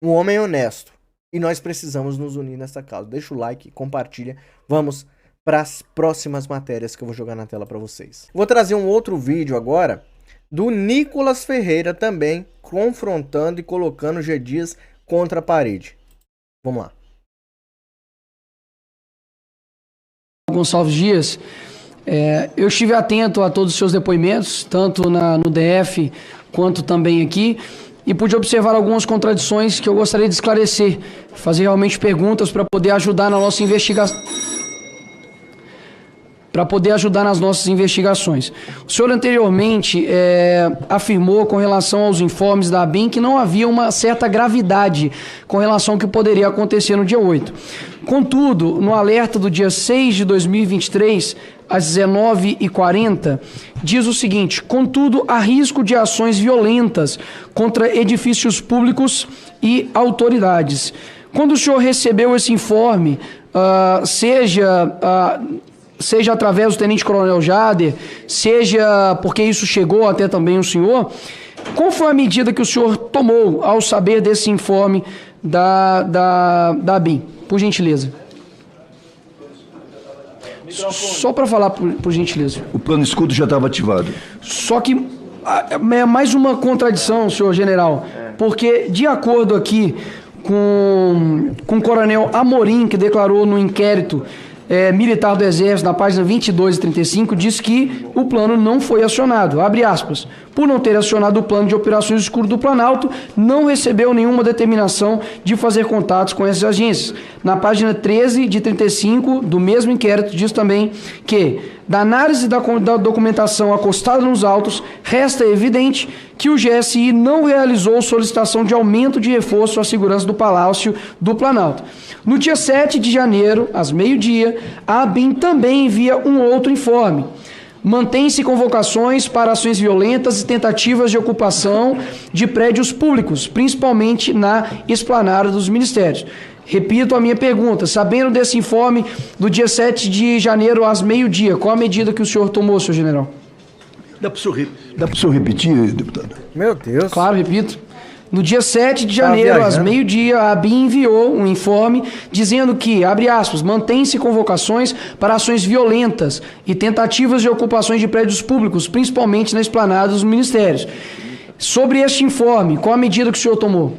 Um homem honesto. E nós precisamos nos unir nessa causa. Deixa o like, compartilha. Vamos para as próximas matérias que eu vou jogar na tela para vocês. Vou trazer um outro vídeo agora do Nicolas Ferreira também, confrontando e colocando G. Dias contra a parede. Vamos lá. Gonçalves Dias, eu estive atento a todos os seus depoimentos, tanto no DF quanto também aqui, e pude observar algumas contradições que eu gostaria de esclarecer, fazer realmente perguntas para poder ajudar na nossa investigação. Nas nossas investigações. O senhor anteriormente afirmou com relação aos informes da ABIN que não havia uma certa gravidade com relação ao que poderia acontecer no dia 8. Contudo, no alerta do dia 6 de 2023, às 19h40, diz o seguinte: contudo, há risco de ações violentas contra edifícios públicos e autoridades. Quando o senhor recebeu esse informe, seja através do Tenente Coronel Jader, seja porque isso chegou até também o senhor, qual foi a medida que o senhor tomou ao saber desse informe da ABIN? Por gentileza. Só para falar, por gentileza. O plano escudo já estava ativado. Só que é mais uma contradição, senhor general, porque de acordo aqui com o coronel Amorim, que declarou no inquérito militar do Exército, na página 22 e 35, diz que o plano não foi acionado. Abre aspas. Por não ter acionado o plano de operações escuro do Planalto, não recebeu nenhuma determinação de fazer contatos com essas agências. Na página 13 de 35 do mesmo inquérito, diz também que, da análise da documentação acostada nos autos, resta evidente que o GSI não realizou solicitação de aumento de reforço à segurança do Palácio do Planalto. No dia 7 de janeiro, às meio-dia, a ABIN também envia um outro informe. Mantém-se convocações para ações violentas e tentativas de ocupação de prédios públicos, principalmente na esplanada dos ministérios. Repito a minha pergunta, sabendo desse informe do dia 7 de janeiro às meio-dia, qual a medida que o senhor tomou, senhor general? Dá para o senhor repetir, deputado? Meu Deus. Claro, repito. No dia 7 de janeiro, às meio-dia, a ABIN enviou um informe dizendo que, abre aspas, mantém-se convocações para ações violentas e tentativas de ocupações de prédios públicos, principalmente na esplanada dos ministérios. Sobre este informe, qual a medida que o senhor tomou?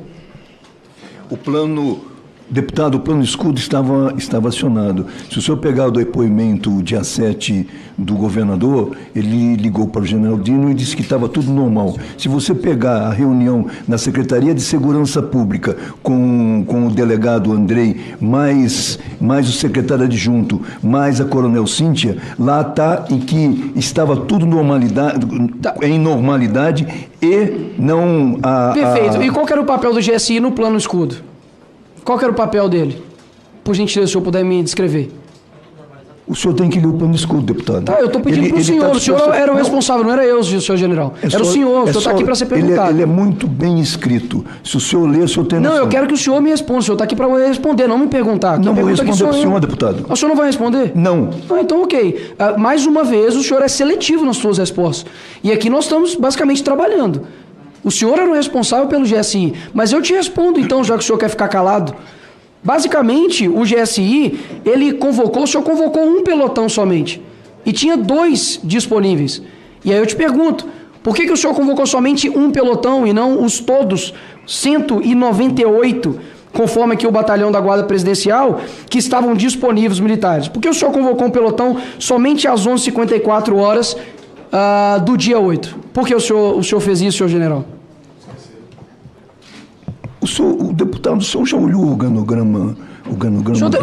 Deputado, o plano escudo estava acionado. Se o senhor pegar o depoimento dia 7 do governador, ele ligou para o general Dino e disse que estava tudo normal. Se você pegar a reunião na Secretaria de Segurança Pública com o delegado Andrei, mais o secretário adjunto, mais a coronel Cíntia, lá está em que estava tudo em normalidade e não... Perfeito. E qual que era o papel do GSI no plano escudo? Qual que era o papel dele? Por gentileza, se o senhor puder me descrever. O senhor tem que ler o plano de escudo, deputado. Tá, eu estou pedindo para o senhor. O senhor era o responsável, não era eu, senhor general. Era o senhor está aqui para ser perguntado. Ele é muito bem escrito. Se o senhor ler, o senhor tem noção. Não, eu quero que o senhor me responda. O senhor está aqui para responder, não me perguntar. Não vou responder para o senhor, deputado. O senhor não vai responder? Não. Ah, então, ok. Mais uma vez, o senhor é seletivo nas suas respostas. E aqui nós estamos basicamente trabalhando. O senhor era o responsável pelo GSI. Mas eu te respondo, então, já que o senhor quer ficar calado. Basicamente, o GSI, o senhor convocou um pelotão somente. E tinha 2 disponíveis. E aí eu te pergunto, por que o senhor convocou somente um pelotão e não os todos, 198, conforme aqui o batalhão da Guarda Presidencial, que estavam disponíveis militares? Por que o senhor convocou um pelotão somente às 11h54 do dia 8? Por que o senhor fez isso, senhor general? O deputado, o senhor já olhou o organograma?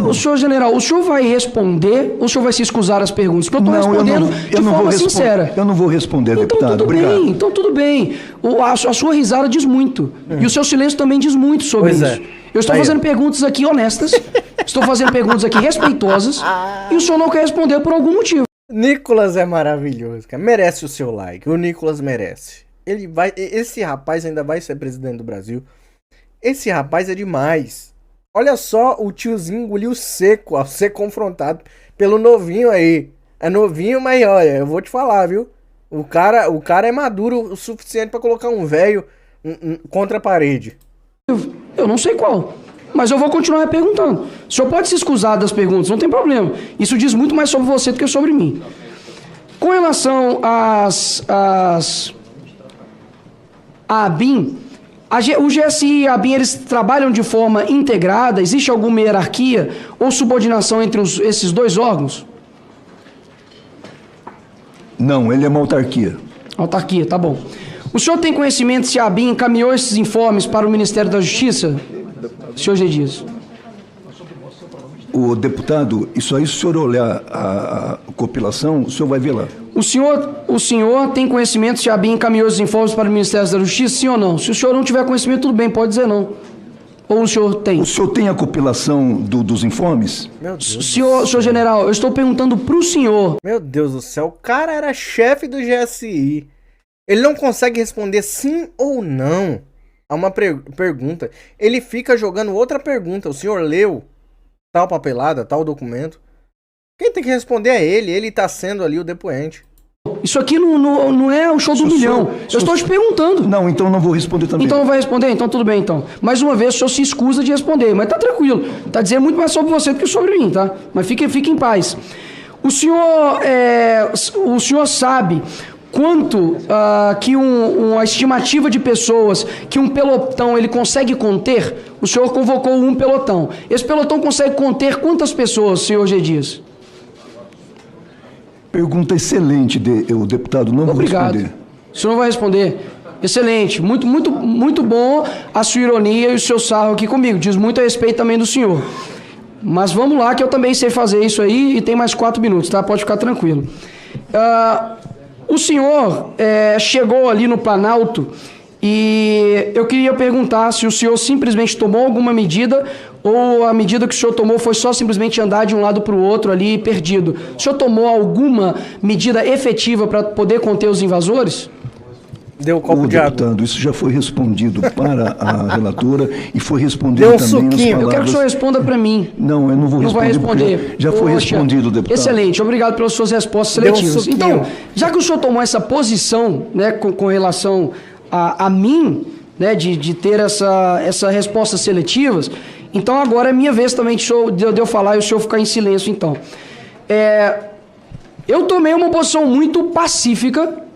O senhor general, o senhor vai responder ou o senhor vai se escusar as perguntas? Porque eu estou respondendo de forma sincera. Eu não vou responder, deputado. Obrigado. Então tudo bem. A sua risada diz muito. E o seu silêncio também diz muito sobre isso. Eu estou fazendo perguntas aqui honestas, estou fazendo perguntas aqui respeitosas, e o senhor não quer responder por algum motivo. Nicolas é maravilhoso, cara. Merece o seu like. O Nicolas merece. Esse rapaz ainda vai ser presidente do Brasil. Esse rapaz é demais. Olha só, o tiozinho engoliu seco ao ser confrontado pelo novinho aí. É novinho, mas olha, eu vou te falar, viu? O cara é maduro o suficiente pra colocar um velho contra a parede. Eu não sei qual, mas eu vou continuar perguntando. O senhor pode se escusar das perguntas, não tem problema. Isso diz muito mais sobre você do que sobre mim. Com relação à ABIN, o GSI e a ABIN, eles trabalham de forma integrada? Existe alguma hierarquia ou subordinação entre esses 2 órgãos? Não, ele é uma autarquia. Autarquia, tá bom. O senhor tem conhecimento se a ABIN encaminhou esses informes para o Ministério da Justiça? Senhor G. Dias. O deputado, isso aí, se o senhor olhar a compilação, o senhor vai ver lá. O senhor tem conhecimento se a ABIN encaminhou os informes para o Ministério da Justiça, sim ou não? Se o senhor não tiver conhecimento, tudo bem, pode dizer não. Ou o senhor tem? O senhor tem a compilação dos informes? Meu Deus. Senhor general, eu estou perguntando para o senhor. Meu Deus do céu, o cara era chefe do GSI. Ele não consegue responder sim ou não a uma pergunta. Ele fica jogando outra pergunta. O senhor leu tal papelada, tal documento? Quem tem que responder é ele. Ele tá sendo ali o depoente. Isso aqui não é o show do milhão. Eu estou te perguntando. Não, então não vou responder também. Então não vai responder? Então tudo bem, então. Mais uma vez, o senhor se escusa de responder. Mas tá tranquilo. Tá dizendo muito mais sobre você do que sobre mim, tá? Mas fique em paz. O senhor sabe quanto que a estimativa de pessoas que um pelotão ele consegue conter? O senhor convocou um pelotão. Esse pelotão consegue conter quantas pessoas, senhor G. Dias? Pergunta excelente, o deputado. Não vou responder. O senhor não vai responder. Excelente. Muito, muito, muito bom a sua ironia e o seu sarro aqui comigo. Diz muito a respeito também do senhor. Mas vamos lá, que eu também sei fazer isso aí e tem mais 4 minutos, tá? Pode ficar tranquilo. O senhor chegou ali no Planalto e eu queria perguntar se o senhor simplesmente tomou alguma medida ou a medida que o senhor tomou foi só simplesmente andar de um lado para o outro ali perdido. O senhor tomou alguma medida efetiva para poder conter os invasores? Deu um copo de água. Isso já foi respondido para a relatora e foi respondido também suquinho. nas palavras... Eu quero que o senhor responda para mim. Não, eu não vou responder. Não vai responder. Já foi respondido, deputado. Excelente, obrigado pelas suas respostas seletivas. Então, já que o senhor tomou essa posição, né, com relação a mim, né, de ter essa respostas seletivas, então agora é minha vez também de eu falar e o senhor ficar em silêncio, então. Eu tomei uma posição muito pacífica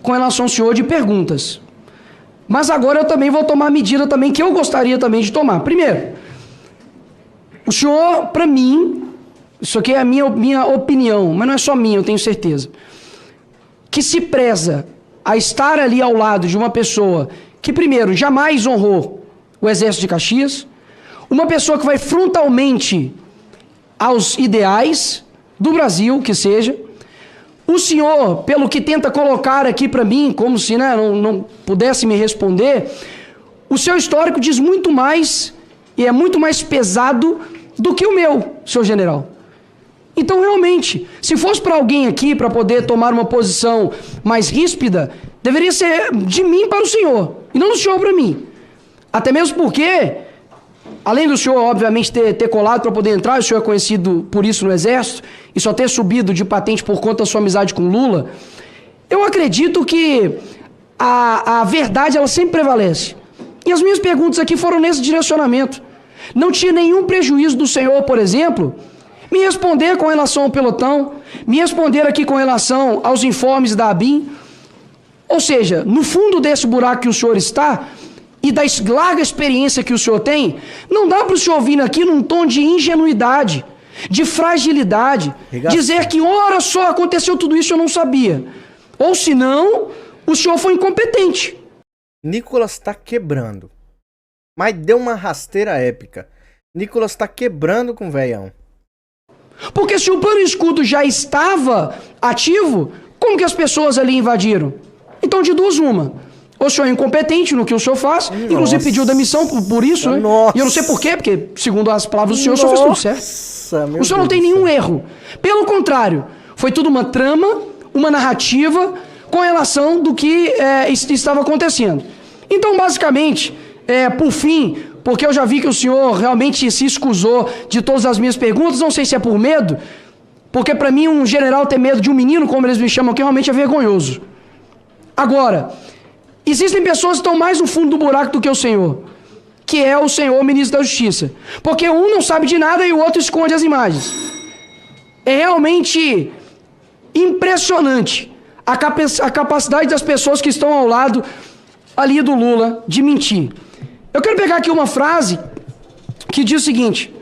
com relação ao senhor de perguntas. Mas agora eu também vou tomar a medida também que eu gostaria também de tomar. Primeiro, o senhor, para mim, isso aqui é a minha opinião, mas não é só minha, eu tenho certeza, que se preza a estar ali ao lado de uma pessoa que, primeiro, jamais honrou o Exército de Caxias, uma pessoa que vai frontalmente aos ideais do Brasil, que seja. O senhor, pelo que tenta colocar aqui para mim, como se não pudesse me responder, o seu histórico diz muito mais e é muito mais pesado do que o meu, senhor general. Então, realmente, se fosse para alguém aqui para poder tomar uma posição mais ríspida, deveria ser de mim para o senhor, e não do senhor para mim. Até mesmo porque, além do senhor, obviamente, ter colado para poder entrar, o senhor é conhecido por isso no Exército, e só ter subido de patente por conta da sua amizade com Lula, eu acredito que a verdade, ela sempre prevalece. E as minhas perguntas aqui foram nesse direcionamento. Não tinha nenhum prejuízo do senhor, por exemplo, me responder com relação ao pelotão, me responder aqui com relação aos informes da ABIN. Ou seja, no fundo desse buraco que o senhor está, e da larga experiência que o senhor tem, não dá para o senhor vir aqui num tom de ingenuidade, de fragilidade, dizer que, ora só, aconteceu tudo isso e eu não sabia. Ou senão, o senhor foi incompetente. Nicolas tá quebrando. Mas deu uma rasteira épica. Nicolas tá quebrando com o velhão. Porque se o plano escudo já estava ativo, como que as pessoas ali invadiram? Então, de duas, uma. O senhor é incompetente no que o senhor faz, inclusive pediu demissão por isso, né? Nossa. E eu não sei porquê, porque, segundo as palavras do senhor, o senhor fez tudo certo. O senhor não tem nenhum erro. Pelo contrário, foi tudo uma trama, uma narrativa com relação do que estava acontecendo. Então, basicamente, por fim, porque eu já vi que o senhor realmente se escusou de todas as minhas perguntas, não sei se é por medo, porque para mim um general ter medo de um menino, como eles me chamam aqui, realmente é vergonhoso. Agora, existem pessoas que estão mais no fundo do buraco do que o senhor, que é o senhor ministro da Justiça. Porque um não sabe de nada e o outro esconde as imagens. É realmente impressionante a capacidade das pessoas que estão ao lado ali do Lula de mentir. Eu quero pegar aqui uma frase que diz o seguinte: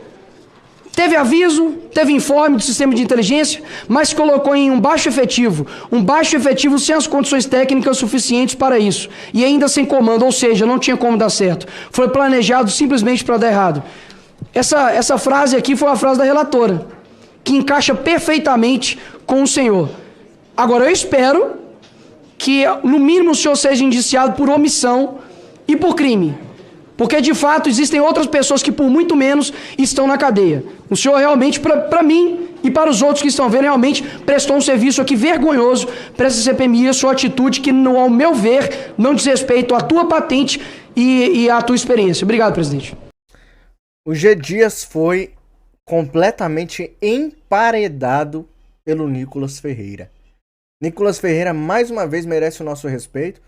teve aviso, teve informe do sistema de inteligência, mas colocou em um baixo efetivo sem as condições técnicas suficientes para isso, e ainda sem comando, ou seja, não tinha como dar certo. Foi planejado simplesmente para dar errado. Essa frase aqui foi a frase da relatora, que encaixa perfeitamente com o senhor. Agora, eu espero que, no mínimo, o senhor seja indiciado por omissão e por crime. Porque, de fato, existem outras pessoas que, por muito menos, estão na cadeia. O senhor realmente, para mim e para os outros que estão vendo, realmente prestou um serviço aqui vergonhoso para essa CPMI e a sua atitude que, ao meu ver, não diz respeito à tua patente e à tua experiência. Obrigado, presidente. O G. Dias foi completamente emparedado pelo Nicolas Ferreira. Nicolas Ferreira, mais uma vez, merece o nosso respeito.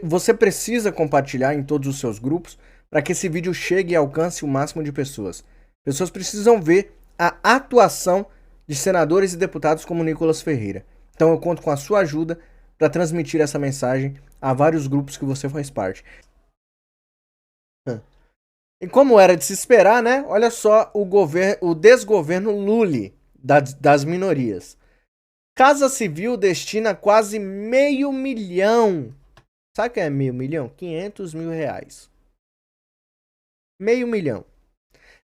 Você precisa compartilhar em todos os seus grupos para que esse vídeo chegue e alcance o máximo de pessoas. Pessoas precisam ver a atuação de senadores e deputados como Nicolas Ferreira. Então eu conto com a sua ajuda para transmitir essa mensagem a vários grupos que você faz parte. E como era de se esperar, né? Olha só o desgoverno Lully das minorias. Casa Civil destina quase R$500 mil. Sabe o que é R$500 mil? R$500 mil. R$500 mil.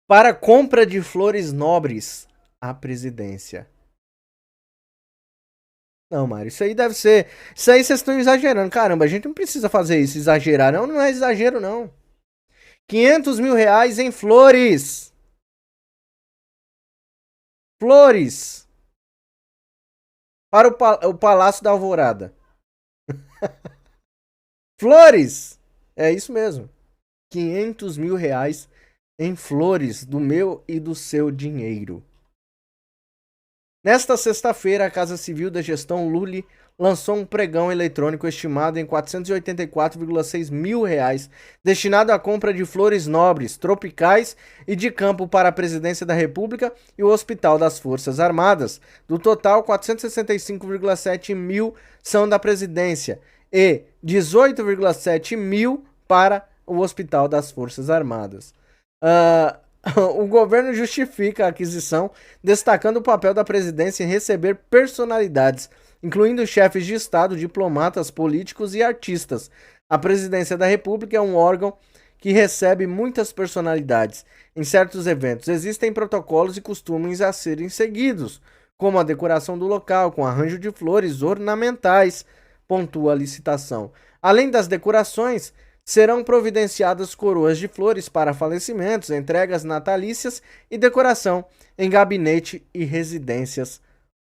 Para compra de flores nobres à presidência. Não, Mário, isso aí deve ser... Isso aí vocês estão exagerando. Caramba, a gente não precisa fazer isso, exagerar. Não é exagero, não. R$500 mil em flores. Flores. Para o Palácio da Alvorada. Flores! É isso mesmo. R$500 mil em flores do meu e do seu dinheiro. Nesta sexta-feira, a Casa Civil da gestão Lully lançou um pregão eletrônico estimado em R$484,6 mil, destinado à compra de flores nobres, tropicais e de campo para a Presidência da República e o Hospital das Forças Armadas. Do total, 465,7 mil são da Presidência e 18,7 mil para o Hospital das Forças Armadas. O governo justifica a aquisição, destacando o papel da presidência em receber personalidades, incluindo chefes de Estado, diplomatas, políticos e artistas. A Presidência da República é um órgão que recebe muitas personalidades. Em certos eventos existem protocolos e costumes a serem seguidos, como a decoração do local com arranjo de flores ornamentais, pontua a licitação. Além das decorações, serão providenciadas coroas de flores para falecimentos, entregas natalícias e decoração em gabinete e residências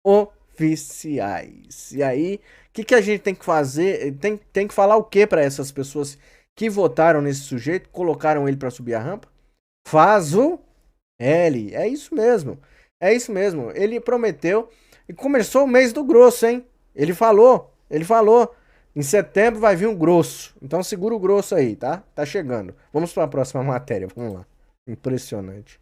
oficiais. E aí, o que a gente tem que fazer? Tem que falar o que para essas pessoas que votaram nesse sujeito, colocaram ele para subir a rampa? Faz o L. É isso mesmo. É isso mesmo. Ele prometeu e começou o mês do grosso, hein? Ele falou. Em setembro vai vir um grosso. Então segura o grosso aí, tá? Tá chegando. Vamos para a próxima matéria. Vamos lá. Impressionante.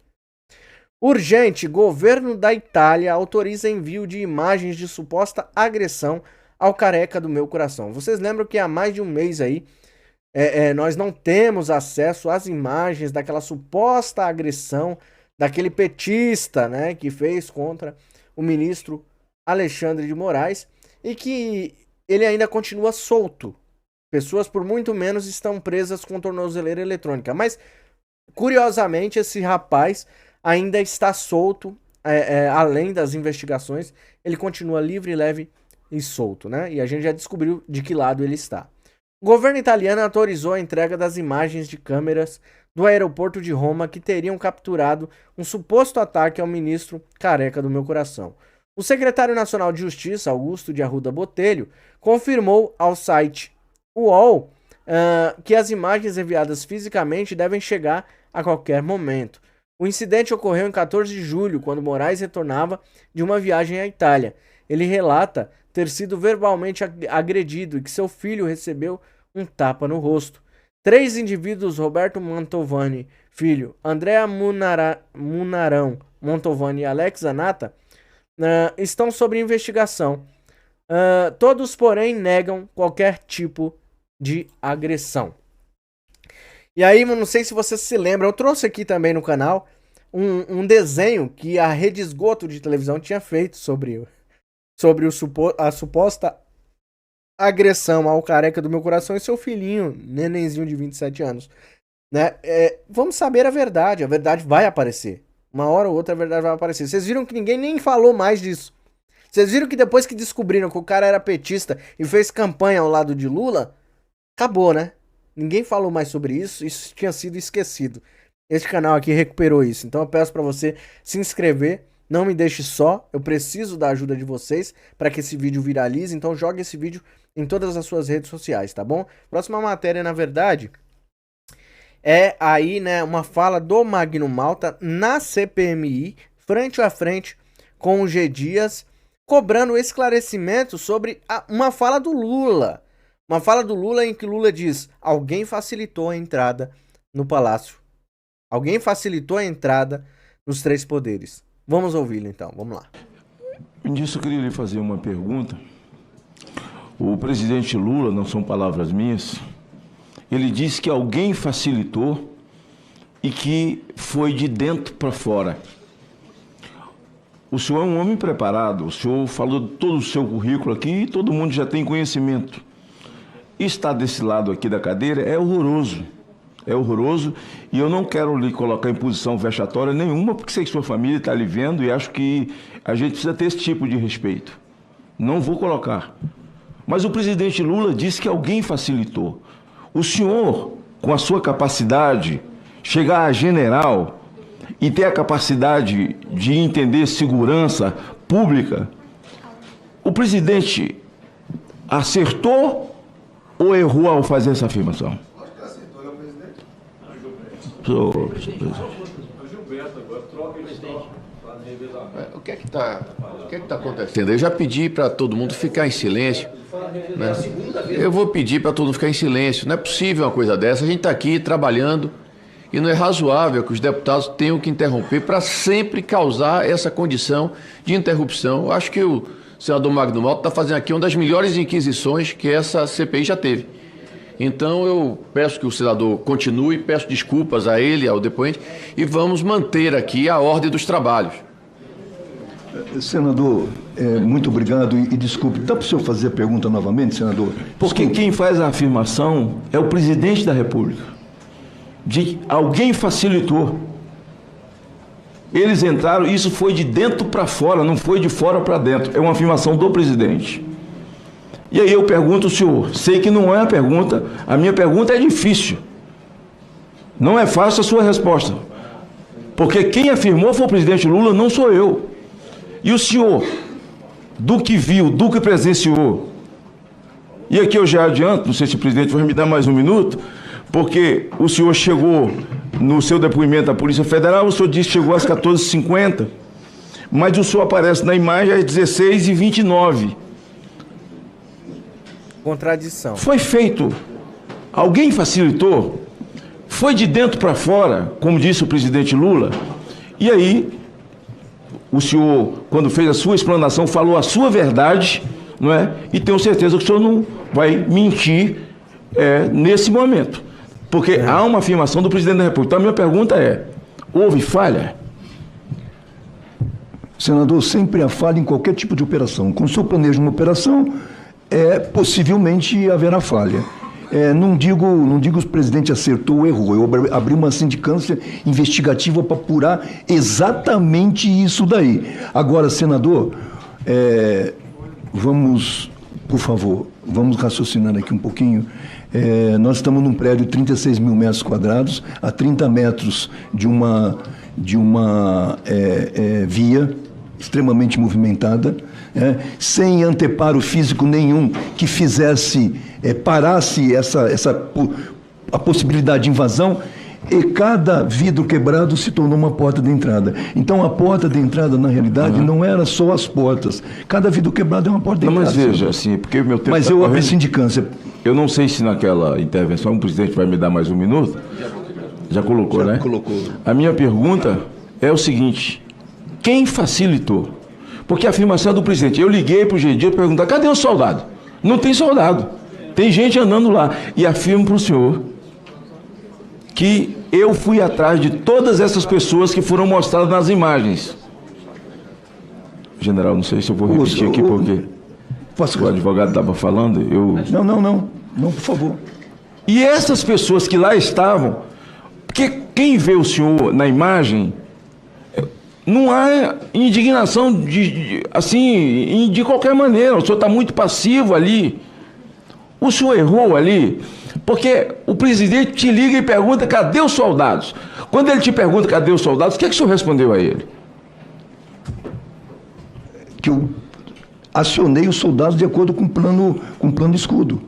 Urgente. Governo da Itália autoriza envio de imagens de suposta agressão ao careca do meu coração. Vocês lembram que há mais de um mês aí nós não temos acesso às imagens daquela suposta agressão daquele petista, né, que fez contra o ministro Alexandre de Moraes e que ele ainda continua solto. Pessoas por muito menos estão presas com tornozeleira eletrônica. Mas, curiosamente, esse rapaz ainda está solto, além das investigações. Ele continua livre, leve e solto, né? E a gente já descobriu de que lado ele está. O governo italiano autorizou a entrega das imagens de câmeras do aeroporto de Roma que teriam capturado um suposto ataque ao ministro careca do meu coração. O secretário nacional de Justiça, Augusto de Arruda Botelho, confirmou ao site UOL que as imagens enviadas fisicamente devem chegar a qualquer momento. O incidente ocorreu em 14 de julho, quando Moraes retornava de uma viagem à Itália. Ele relata ter sido verbalmente agredido e que seu filho recebeu um tapa no rosto. 3 indivíduos, Roberto Mantovani, filho, Andrea Munarão Mantovani e Alex Anata, estão sob investigação. Todos, porém, negam qualquer tipo de agressão. E aí, não sei se você se lembra, eu trouxe aqui também no canal um desenho que a Rede Esgoto de televisão tinha feito sobre a suposta agressão ao careca do meu coração e seu filhinho, nenenzinho de 27 anos. Né? Vamos saber a verdade vai aparecer. Uma hora ou outra a verdade vai aparecer. Vocês viram que ninguém nem falou mais disso. Vocês viram que depois que descobriram que o cara era petista e fez campanha ao lado de Lula, acabou, né? Ninguém falou mais sobre isso, isso tinha sido esquecido. Este canal aqui recuperou isso. Então eu peço pra você se inscrever, não me deixe só, eu preciso da ajuda de vocês para que esse vídeo viralize, então jogue esse vídeo em todas as suas redes sociais, tá bom? Próxima matéria, na verdade, é aí, né, uma fala do Magno Malta na CPMI, frente a frente com o G. Dias, cobrando esclarecimento sobre uma fala do Lula. Uma fala do Lula em que Lula diz: alguém facilitou a entrada no palácio. Alguém facilitou a entrada nos 3 poderes. Vamos ouvi-lo então, vamos lá. Ministro, eu queria lhe fazer uma pergunta. O presidente Lula, não são palavras minhas, ele disse que alguém facilitou e que foi de dentro para fora. O senhor é um homem preparado, o senhor falou de todo o seu currículo aqui e todo mundo já tem conhecimento. Estar desse lado aqui da cadeira é horroroso. É horroroso e eu não quero lhe colocar em posição vexatória nenhuma, porque sei que sua família está lhe vendo e acho que a gente precisa ter esse tipo de respeito. Não vou colocar. Mas o presidente Lula disse que alguém facilitou. O senhor, com a sua capacidade, chegar a general e ter a capacidade de entender segurança pública, o presidente acertou ou errou ao fazer essa afirmação? Acho que acertou, é o presidente. O que é que está acontecendo? Eu já pedi para todo mundo ficar em silêncio. Né? Eu vou pedir para todo mundo ficar em silêncio. Não é possível uma coisa dessa. A gente está aqui trabalhando e não é razoável que os deputados tenham que interromper para sempre causar essa condição de interrupção. Eu acho que o senador Magno Malta está fazendo aqui uma das melhores inquisições que essa CPI já teve. Então eu peço que o senador continue, peço desculpas a ele, ao depoente, e vamos manter aqui a ordem dos trabalhos. Senador, muito obrigado e desculpe. Dá para o senhor fazer a pergunta novamente, senador? Porque quem faz a afirmação é o presidente da República. De alguém facilitou. Eles entraram, isso foi de dentro para fora, não foi de fora para dentro. É uma afirmação do presidente. E aí eu pergunto ao senhor, sei que não é a pergunta, a minha pergunta é difícil. Não é fácil a sua resposta. Porque quem afirmou foi o presidente Lula, não sou eu. E o senhor, do que viu, do que presenciou, e aqui eu já adianto, não sei se o presidente vai me dar mais um minuto, porque o senhor chegou no seu depoimento à Polícia Federal, o senhor disse que chegou às 14h50, mas o senhor aparece na imagem às 16h29. Contradição. Foi feito. Alguém facilitou? Foi de dentro para fora, como disse o presidente Lula. E aí, o senhor, quando fez a sua explanação, falou a sua verdade, não é? E tenho certeza que o senhor não vai mentir nesse momento. Porque há uma afirmação do presidente da República. Então, a minha pergunta é, houve falha? Senador, sempre há falha em qualquer tipo de operação. Quando o senhor planeja uma operação, possivelmente haverá falha. Não digo se o presidente acertou ou errou. Eu abri uma sindicância investigativa para apurar exatamente isso daí. Agora, senador, vamos, por favor, vamos raciocinando aqui um pouquinho. Nós estamos num prédio de 36 mil metros quadrados, a 30 metros de uma via extremamente movimentada, sem anteparo físico nenhum que fizesse, parasse a possibilidade de invasão, e cada vidro quebrado se tornou uma porta de entrada. Então a porta de entrada, na realidade, não era só as portas. Cada vidro quebrado é uma porta de entrada. Mas veja, assim, porque o meu tempo... Mas eu abri sindicância. Eu não sei se naquela intervenção o presidente vai me dar mais um minuto. Já colocou, né? Já colocou. A minha pergunta é o seguinte: quem facilitou? Porque a afirmação é do presidente. Eu liguei para o GD para perguntar, cadê o soldado? Não tem soldado. Tem gente andando lá. E afirmo para o senhor que eu fui atrás de todas essas pessoas que foram mostradas nas imagens. General, não sei se eu vou repetir aqui, porque o advogado estava falando, Não, por favor. E essas pessoas que lá estavam, porque quem vê o senhor na imagem, não há indignação de qualquer maneira. O senhor está muito passivo ali. O senhor errou ali, porque o presidente te liga e pergunta, cadê os soldados? Quando ele te pergunta, cadê os soldados, o que é que o senhor respondeu a ele? Que eu acionei os soldados de acordo com o plano escudo.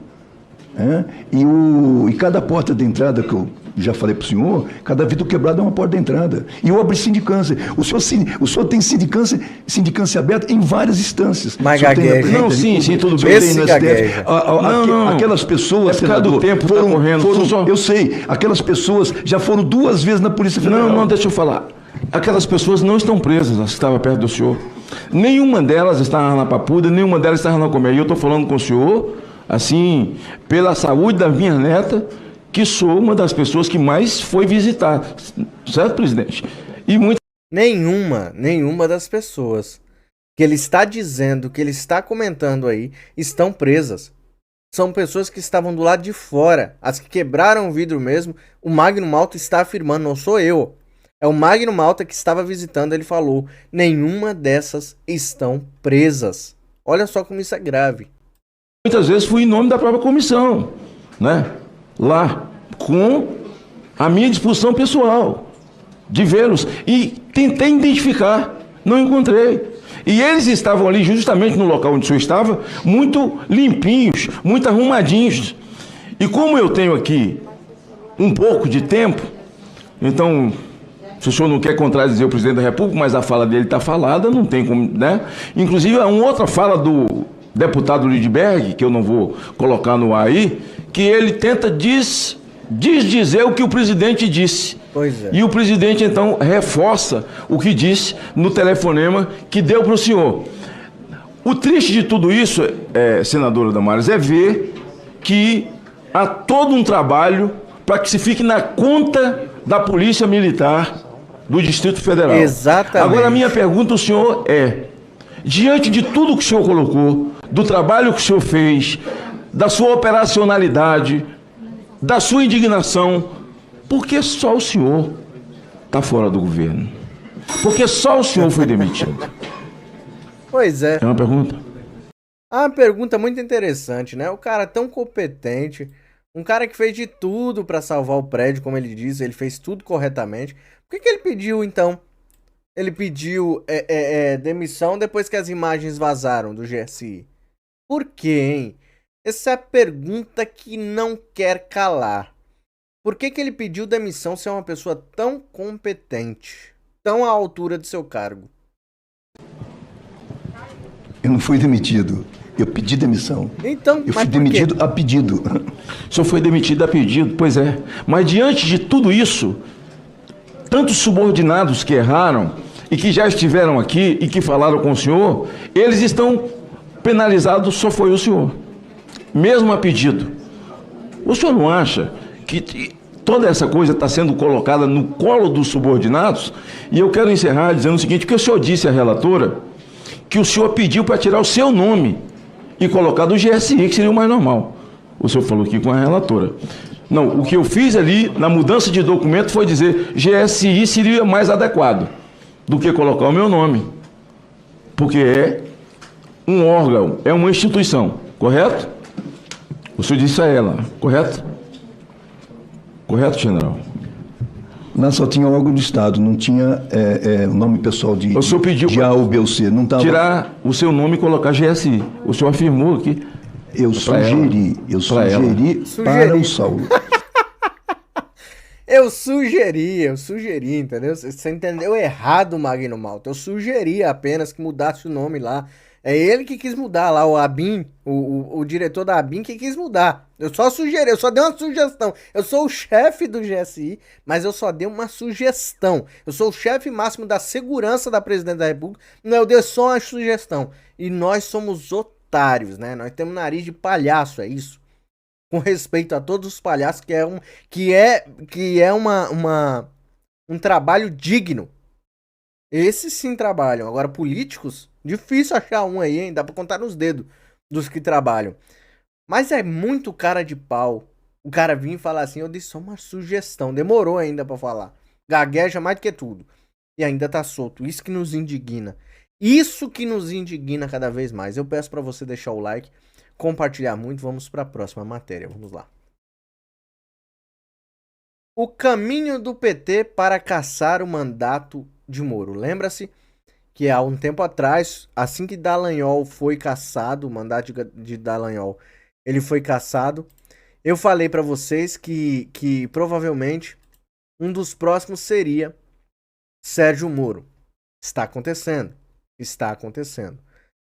E cada porta de entrada que eu já falei para o senhor, cada vidro quebrado é uma porta de entrada. E eu abri sindicância. O senhor tem sindicância aberta em várias instâncias. Mas gagueja. Não, sim, tudo bem. Esse gagueja. Aquelas pessoas, senador, tempo foram correndo. Eu sei, aquelas pessoas já foram 2 vezes na Polícia Federal. Não, deixa eu falar. Aquelas pessoas não estão presas, as que estavam perto do senhor. Nenhuma delas estava na Papuda, nenhuma delas estava na Comé. E eu estou falando com o senhor, assim, pela saúde da minha neta, que sou uma das pessoas que mais foi visitar. Certo, presidente? E muito... Nenhuma das pessoas que ele está dizendo, que ele está comentando aí, estão presas. São pessoas que estavam do lado de fora. As que quebraram o vidro mesmo, o Magno Malta está afirmando, não sou eu. É o Magno Malta que estava visitando, ele falou, nenhuma dessas estão presas. Olha só como isso é grave. Muitas vezes fui em nome da própria comissão, né? Lá, com a minha disposição pessoal, de vê-los. E tentei identificar, não encontrei. E eles estavam ali, justamente no local onde o senhor estava, muito limpinhos, muito arrumadinhos. E como eu tenho aqui um pouco de tempo, então... Se o senhor não quer contradizer o presidente da República, mas a fala dele está falada, não tem como, né? Inclusive, há uma outra fala do deputado Lidberg, que eu não vou colocar no ar aí, que ele tenta dizer o que o presidente disse. Pois é. E o presidente, então, reforça o que disse no telefonema que deu para o senhor. O triste de tudo isso, senadora Damares, é ver que há todo um trabalho para que se fique na conta da Polícia Militar do Distrito Federal. Exatamente. Agora, a minha pergunta ao senhor é, diante de tudo que o senhor colocou, do trabalho que o senhor fez, da sua operacionalidade, da sua indignação, por que só o senhor está fora do governo? Por que só o senhor foi demitido? Pois é. É uma pergunta? Uma pergunta muito interessante, né? O cara tão competente, um cara que fez de tudo pra salvar o prédio, como ele diz, ele fez tudo corretamente. Por que ele pediu, então? Ele pediu demissão depois que as imagens vazaram do GSI. Por quê, hein? Essa é a pergunta que não quer calar. Por que ele pediu demissão se é uma pessoa tão competente, tão à altura do seu cargo? Eu não fui demitido. Eu pedi demissão. Então, eu mas fui por quê? demitido a pedido. O senhor foi demitido a pedido, pois é. Mas diante de tudo isso, tantos subordinados que erraram e que já estiveram aqui e que falaram com o senhor, eles estão penalizados, só foi o senhor. Mesmo a pedido. O senhor não acha que toda essa coisa está sendo colocada no colo dos subordinados? E eu quero encerrar dizendo o seguinte, porque o senhor disse à relatora que o senhor pediu para tirar o seu nome e colocar do GSI, que seria o mais normal. O senhor falou aqui com a relatora. Não, o que eu fiz ali, na mudança de documento, foi dizer GSI seria mais adequado do que colocar o meu nome. Porque é um órgão, é uma instituição, correto? O senhor disse a ela, correto? Correto, general? Lá só tinha órgão do Estado, não tinha o nome pessoal de, o senhor pediu de A ou B ou C. Não tava... tirar o seu nome e colocar GSI. O senhor afirmou aqui. Eu sugeri para o Saulo. Eu sugeri, entendeu? Você entendeu errado, Magno Malta. Eu sugeri apenas que mudasse o nome lá. É ele que quis mudar lá, o ABIN, o diretor da ABIN que quis mudar. Eu só sugeri, eu só dei uma sugestão. Eu sou o chefe do GSI, mas eu só dei uma sugestão. Eu sou o chefe máximo da segurança da presidente da República, não, eu dei só uma sugestão. E nós somos otários, né? Nós temos nariz de palhaço, é isso. Com respeito a todos os palhaços, que é um trabalho digno. Esses sim trabalham. Agora, políticos, difícil achar um aí, hein? Dá pra contar nos dedos dos que trabalham. Mas é muito cara de pau o cara vir e falar assim, eu dei só uma sugestão. Demorou ainda pra falar. Gagueja mais do que tudo. E ainda tá solto. Isso que nos indigna. Isso que nos indigna cada vez mais. Eu peço pra você deixar o like, compartilhar muito. Vamos pra próxima matéria. Vamos lá. O caminho do PT para caçar o mandato de Moro. Lembra-se que há um tempo atrás, assim que Dallagnol foi cassado, o mandato de Dallagnol, ele foi cassado, eu falei pra vocês que provavelmente um dos próximos seria Sérgio Moro. Está acontecendo. Está acontecendo.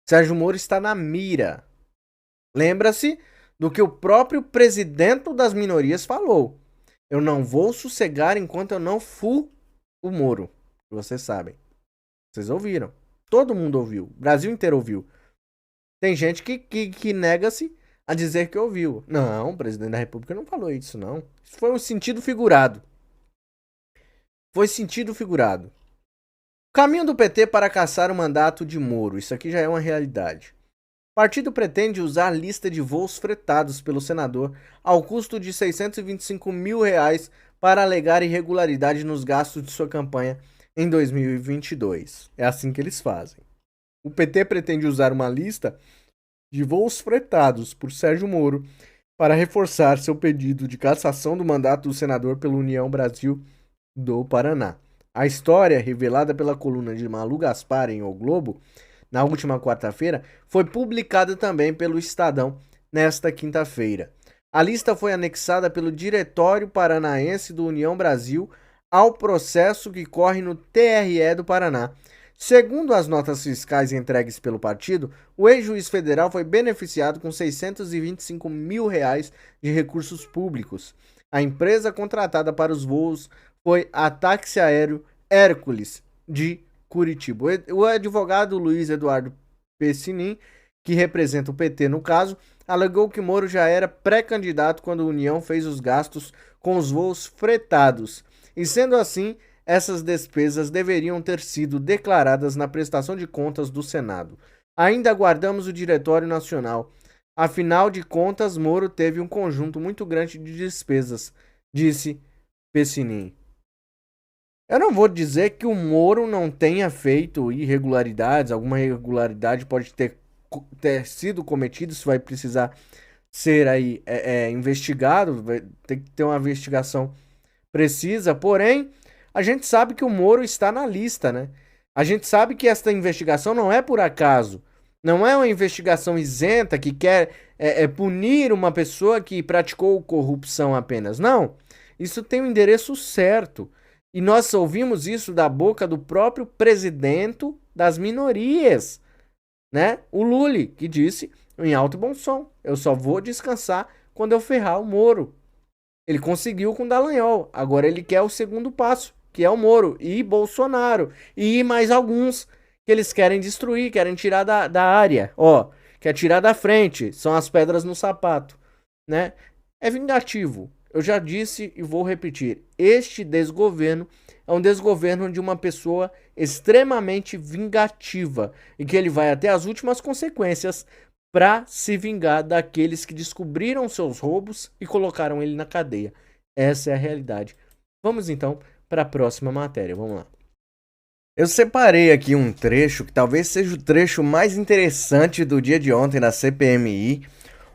Sérgio Moro está na mira. Lembra-se do que o próprio presidente das minorias falou. Eu não vou sossegar enquanto eu não for o Moro. Vocês sabem. Vocês ouviram. Todo mundo ouviu. O Brasil inteiro ouviu. Tem gente que nega-se a dizer que ouviu. Não, o presidente da República não falou isso, não. Isso foi um sentido figurado. Foi sentido figurado. O caminho do PT para caçar o mandato de Moro. Isso aqui já é uma realidade. O partido pretende usar a lista de voos fretados pelo senador ao custo de R$625 mil para alegar irregularidade nos gastos de sua campanha em 2022. É assim que eles fazem. O PT pretende usar uma lista de voos fretados por Sérgio Moro para reforçar seu pedido de cassação do mandato do senador pela União Brasil do Paraná. A história, revelada pela coluna de Malu Gaspar em O Globo, na última quarta-feira, foi publicada também pelo Estadão nesta quinta-feira. A lista foi anexada pelo Diretório Paranaense do União Brasil ao processo que corre no TRE do Paraná. Segundo as notas fiscais entregues pelo partido, o ex-juiz federal foi beneficiado com R$625 mil de recursos públicos. A empresa contratada para os voos foi a Táxi Aéreo Hércules, de Curitiba. O advogado Luiz Eduardo Pessinin, que representa o PT no caso, alegou que Moro já era pré-candidato quando a União fez os gastos com os voos fretados. E sendo assim, essas despesas deveriam ter sido declaradas na prestação de contas do Senado. Ainda aguardamos o Diretório Nacional. Afinal de contas, Moro teve um conjunto muito grande de despesas, disse Pessinin. Eu não vou dizer que o Moro não tenha feito irregularidades, alguma irregularidade pode ter ter sido cometido, isso vai precisar ser aí investigado, vai ter que ter uma investigação precisa, porém, a gente sabe que o Moro está na lista, né? A gente sabe que esta investigação não é por acaso, não é uma investigação isenta que quer punir uma pessoa que praticou corrupção apenas, não. Isso tem um endereço certo. E nós ouvimos isso da boca do próprio presidente das minorias, né? O Lully, que disse em alto e bom som: eu só vou descansar quando eu ferrar o Moro. Ele conseguiu com o Dallagnol, agora ele quer o segundo passo, que é o Moro e Bolsonaro e mais alguns que eles querem destruir, querem tirar da área, ó, quer tirar da frente, são as pedras no sapato, né? É vingativo. Eu já disse e vou repetir, este desgoverno é um desgoverno de uma pessoa extremamente vingativa e que ele vai até as últimas consequências para se vingar daqueles que descobriram seus roubos e colocaram ele na cadeia. Essa é a realidade. Vamos então para a próxima matéria, vamos lá. Eu separei aqui um trecho que talvez seja o trecho mais interessante do dia de ontem na CPMI,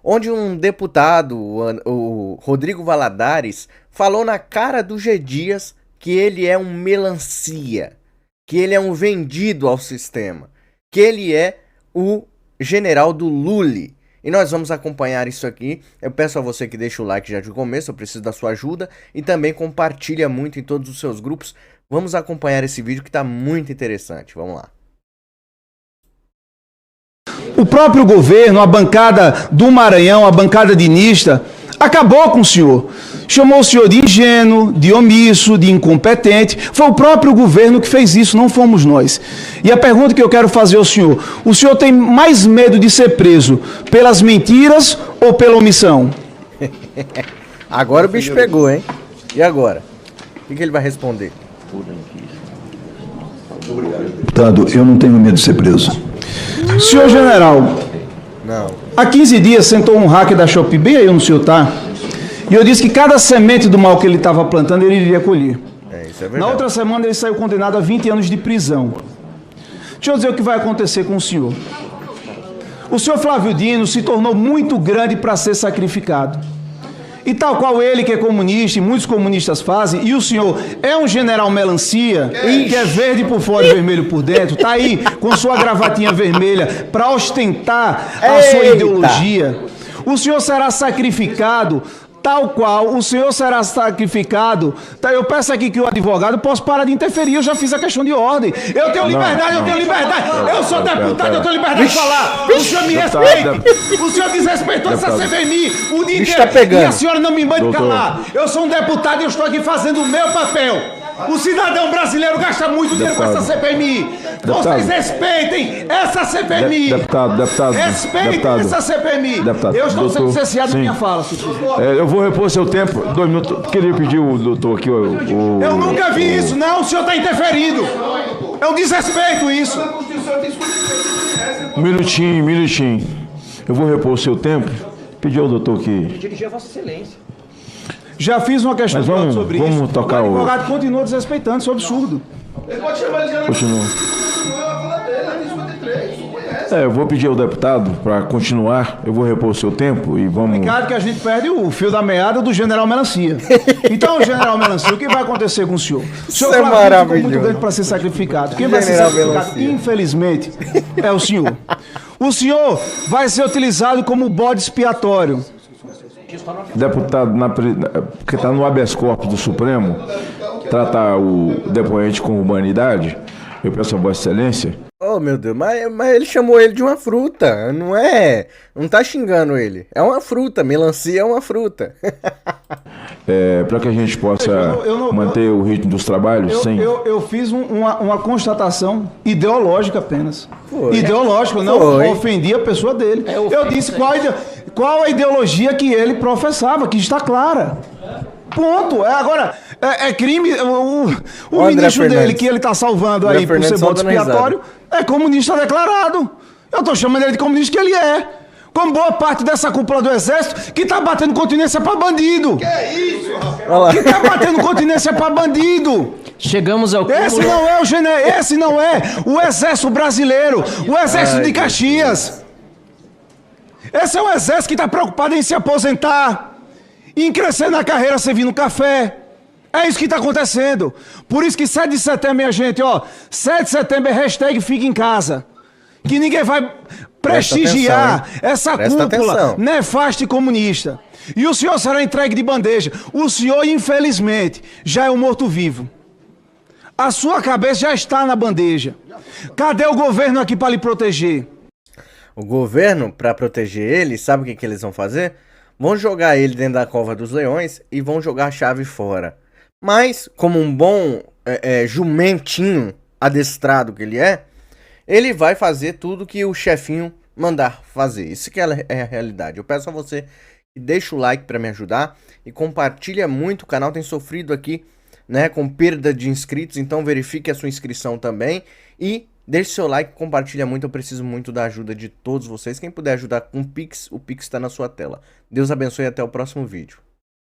onde um deputado, o Rodrigo Valadares, falou na cara do G. Dias que ele é um melancia, que ele é um vendido ao sistema, que ele é o general do Lully. E nós vamos acompanhar isso aqui. Eu peço a você que deixe o like já de começo, eu preciso da sua ajuda, e também compartilha muito em todos os seus grupos. Vamos acompanhar esse vídeo que está muito interessante. Vamos lá. O próprio governo, a bancada do Maranhão, a bancada dinista, acabou com o senhor. Chamou o senhor de ingênuo, de omisso, de incompetente. Foi o próprio governo que fez isso, não fomos nós. E a pergunta que eu quero fazer ao senhor: o senhor tem mais medo de ser preso pelas mentiras ou pela omissão? Agora o bicho pegou, hein? E agora? O que ele vai responder? Deputado, eu não tenho medo de ser preso. Senhor general, Não. há 15 dias sentou um hacker da Shopee, bem aí onde o senhor está, e eu disse que cada semente do mal que ele estava plantando, ele iria colher. Isso é verdade. Na outra semana, ele saiu condenado a 20 anos de prisão. Deixa eu dizer o que vai acontecer com o senhor. O senhor Flávio Dino se tornou muito grande para ser sacrificado. E tal qual ele, que é comunista, e muitos comunistas fazem, e o senhor é um general melancia, que é verde por fora e vermelho por dentro, tá aí com sua gravatinha vermelha para ostentar a sua ideologia. O senhor será sacrificado, tal qual o senhor será sacrificado. Tá, eu peço aqui que o advogado possa parar de interferir, eu já fiz a questão de ordem. Eu tenho liberdade, eu tenho liberdade. Eu sou deputado, eu tenho liberdade de falar. O senhor me respeite. O senhor desrespeitou essa CPMI o dia inteiro. E a senhora não me mande calar. Eu sou um deputado e eu estou aqui fazendo o meu papel. O cidadão brasileiro gasta muito dinheiro com essa CPMI. Vocês respeitem essa CPMI. Deputado. Respeitem essa CPMI. Eu estou sendo cerceado na minha fala, senhor. Eu vou repor seu tempo. 2 minutos. Queria pedir o doutor aqui. Eu nunca vi isso, não. O senhor está interferindo. É um desrespeito isso. Um minutinho. Eu vou repor o seu tempo. Pedir ao doutor que... Dirigir a Vossa Excelência. Já fiz uma questão sobre isso. Vamos tocar o advogado continua desrespeitando, isso é absurdo. Ele pode chamar ele de Continua. Eu vou pedir ao deputado para continuar. Eu vou repor o seu tempo e vamos... Complicado que a gente perde o fio da meada do general Melancia. Então, general Melancia, o que vai acontecer com o senhor? O senhor é maravilhoso. Ficou muito grande para ser sacrificado. Quem vai ser sacrificado, infelizmente, é o senhor. O senhor vai ser utilizado como bode expiatório. Deputado, que está no habeas corpus do Supremo, tratar o depoente com humanidade, eu peço a Vossa Excelência. Oh, meu Deus, mas ele chamou ele de uma fruta, não é? Não tá xingando ele. É uma fruta, melancia é uma fruta. Para que a gente possa manter o ritmo dos trabalhos sem... Eu fiz uma constatação ideológica apenas. Foi. Ideológica, eu não ofendi a pessoa dele. Eu disse qual a ideologia que ele professava, que está clara. Ponto. Agora, é crime. O ministro dele, que ele está salvando aí por ser bode expiatório, é comunista declarado. Eu estou chamando ele de comunista que ele é. Como boa parte dessa cúpula do Exército que tá batendo continência pra bandido. Que é isso, rapaz? Que tá batendo continência pra bandido. Chegamos ao cúmulo... Esse não é o Exército Brasileiro, o Exército de Caxias. Esse é um exército que está preocupado em se aposentar, em crescer na carreira servindo café. É isso que está acontecendo. Por isso que 7 de setembro, minha gente, ó, 7 de setembro é hashtag fica em casa. Que ninguém vai prestigiar essa cúpula nefasta e comunista. E o senhor será entregue de bandeja. O senhor, infelizmente, já é um morto-vivo. A sua cabeça já está na bandeja. Cadê o governo aqui para lhe proteger? O governo, para proteger ele, sabe o que eles vão fazer? Vão jogar ele dentro da cova dos leões e vão jogar a chave fora. Mas, como um bom jumentinho adestrado que ele é, ele vai fazer tudo que o chefinho mandar fazer. Isso que é a realidade. Eu peço a você que deixe o like para me ajudar e compartilha muito. O canal tem sofrido aqui, né, com perda de inscritos, então verifique a sua inscrição também e deixe seu like, compartilha muito. Eu preciso muito da ajuda de todos vocês. Quem puder ajudar com o Pix está na sua tela. Deus abençoe e até o próximo vídeo.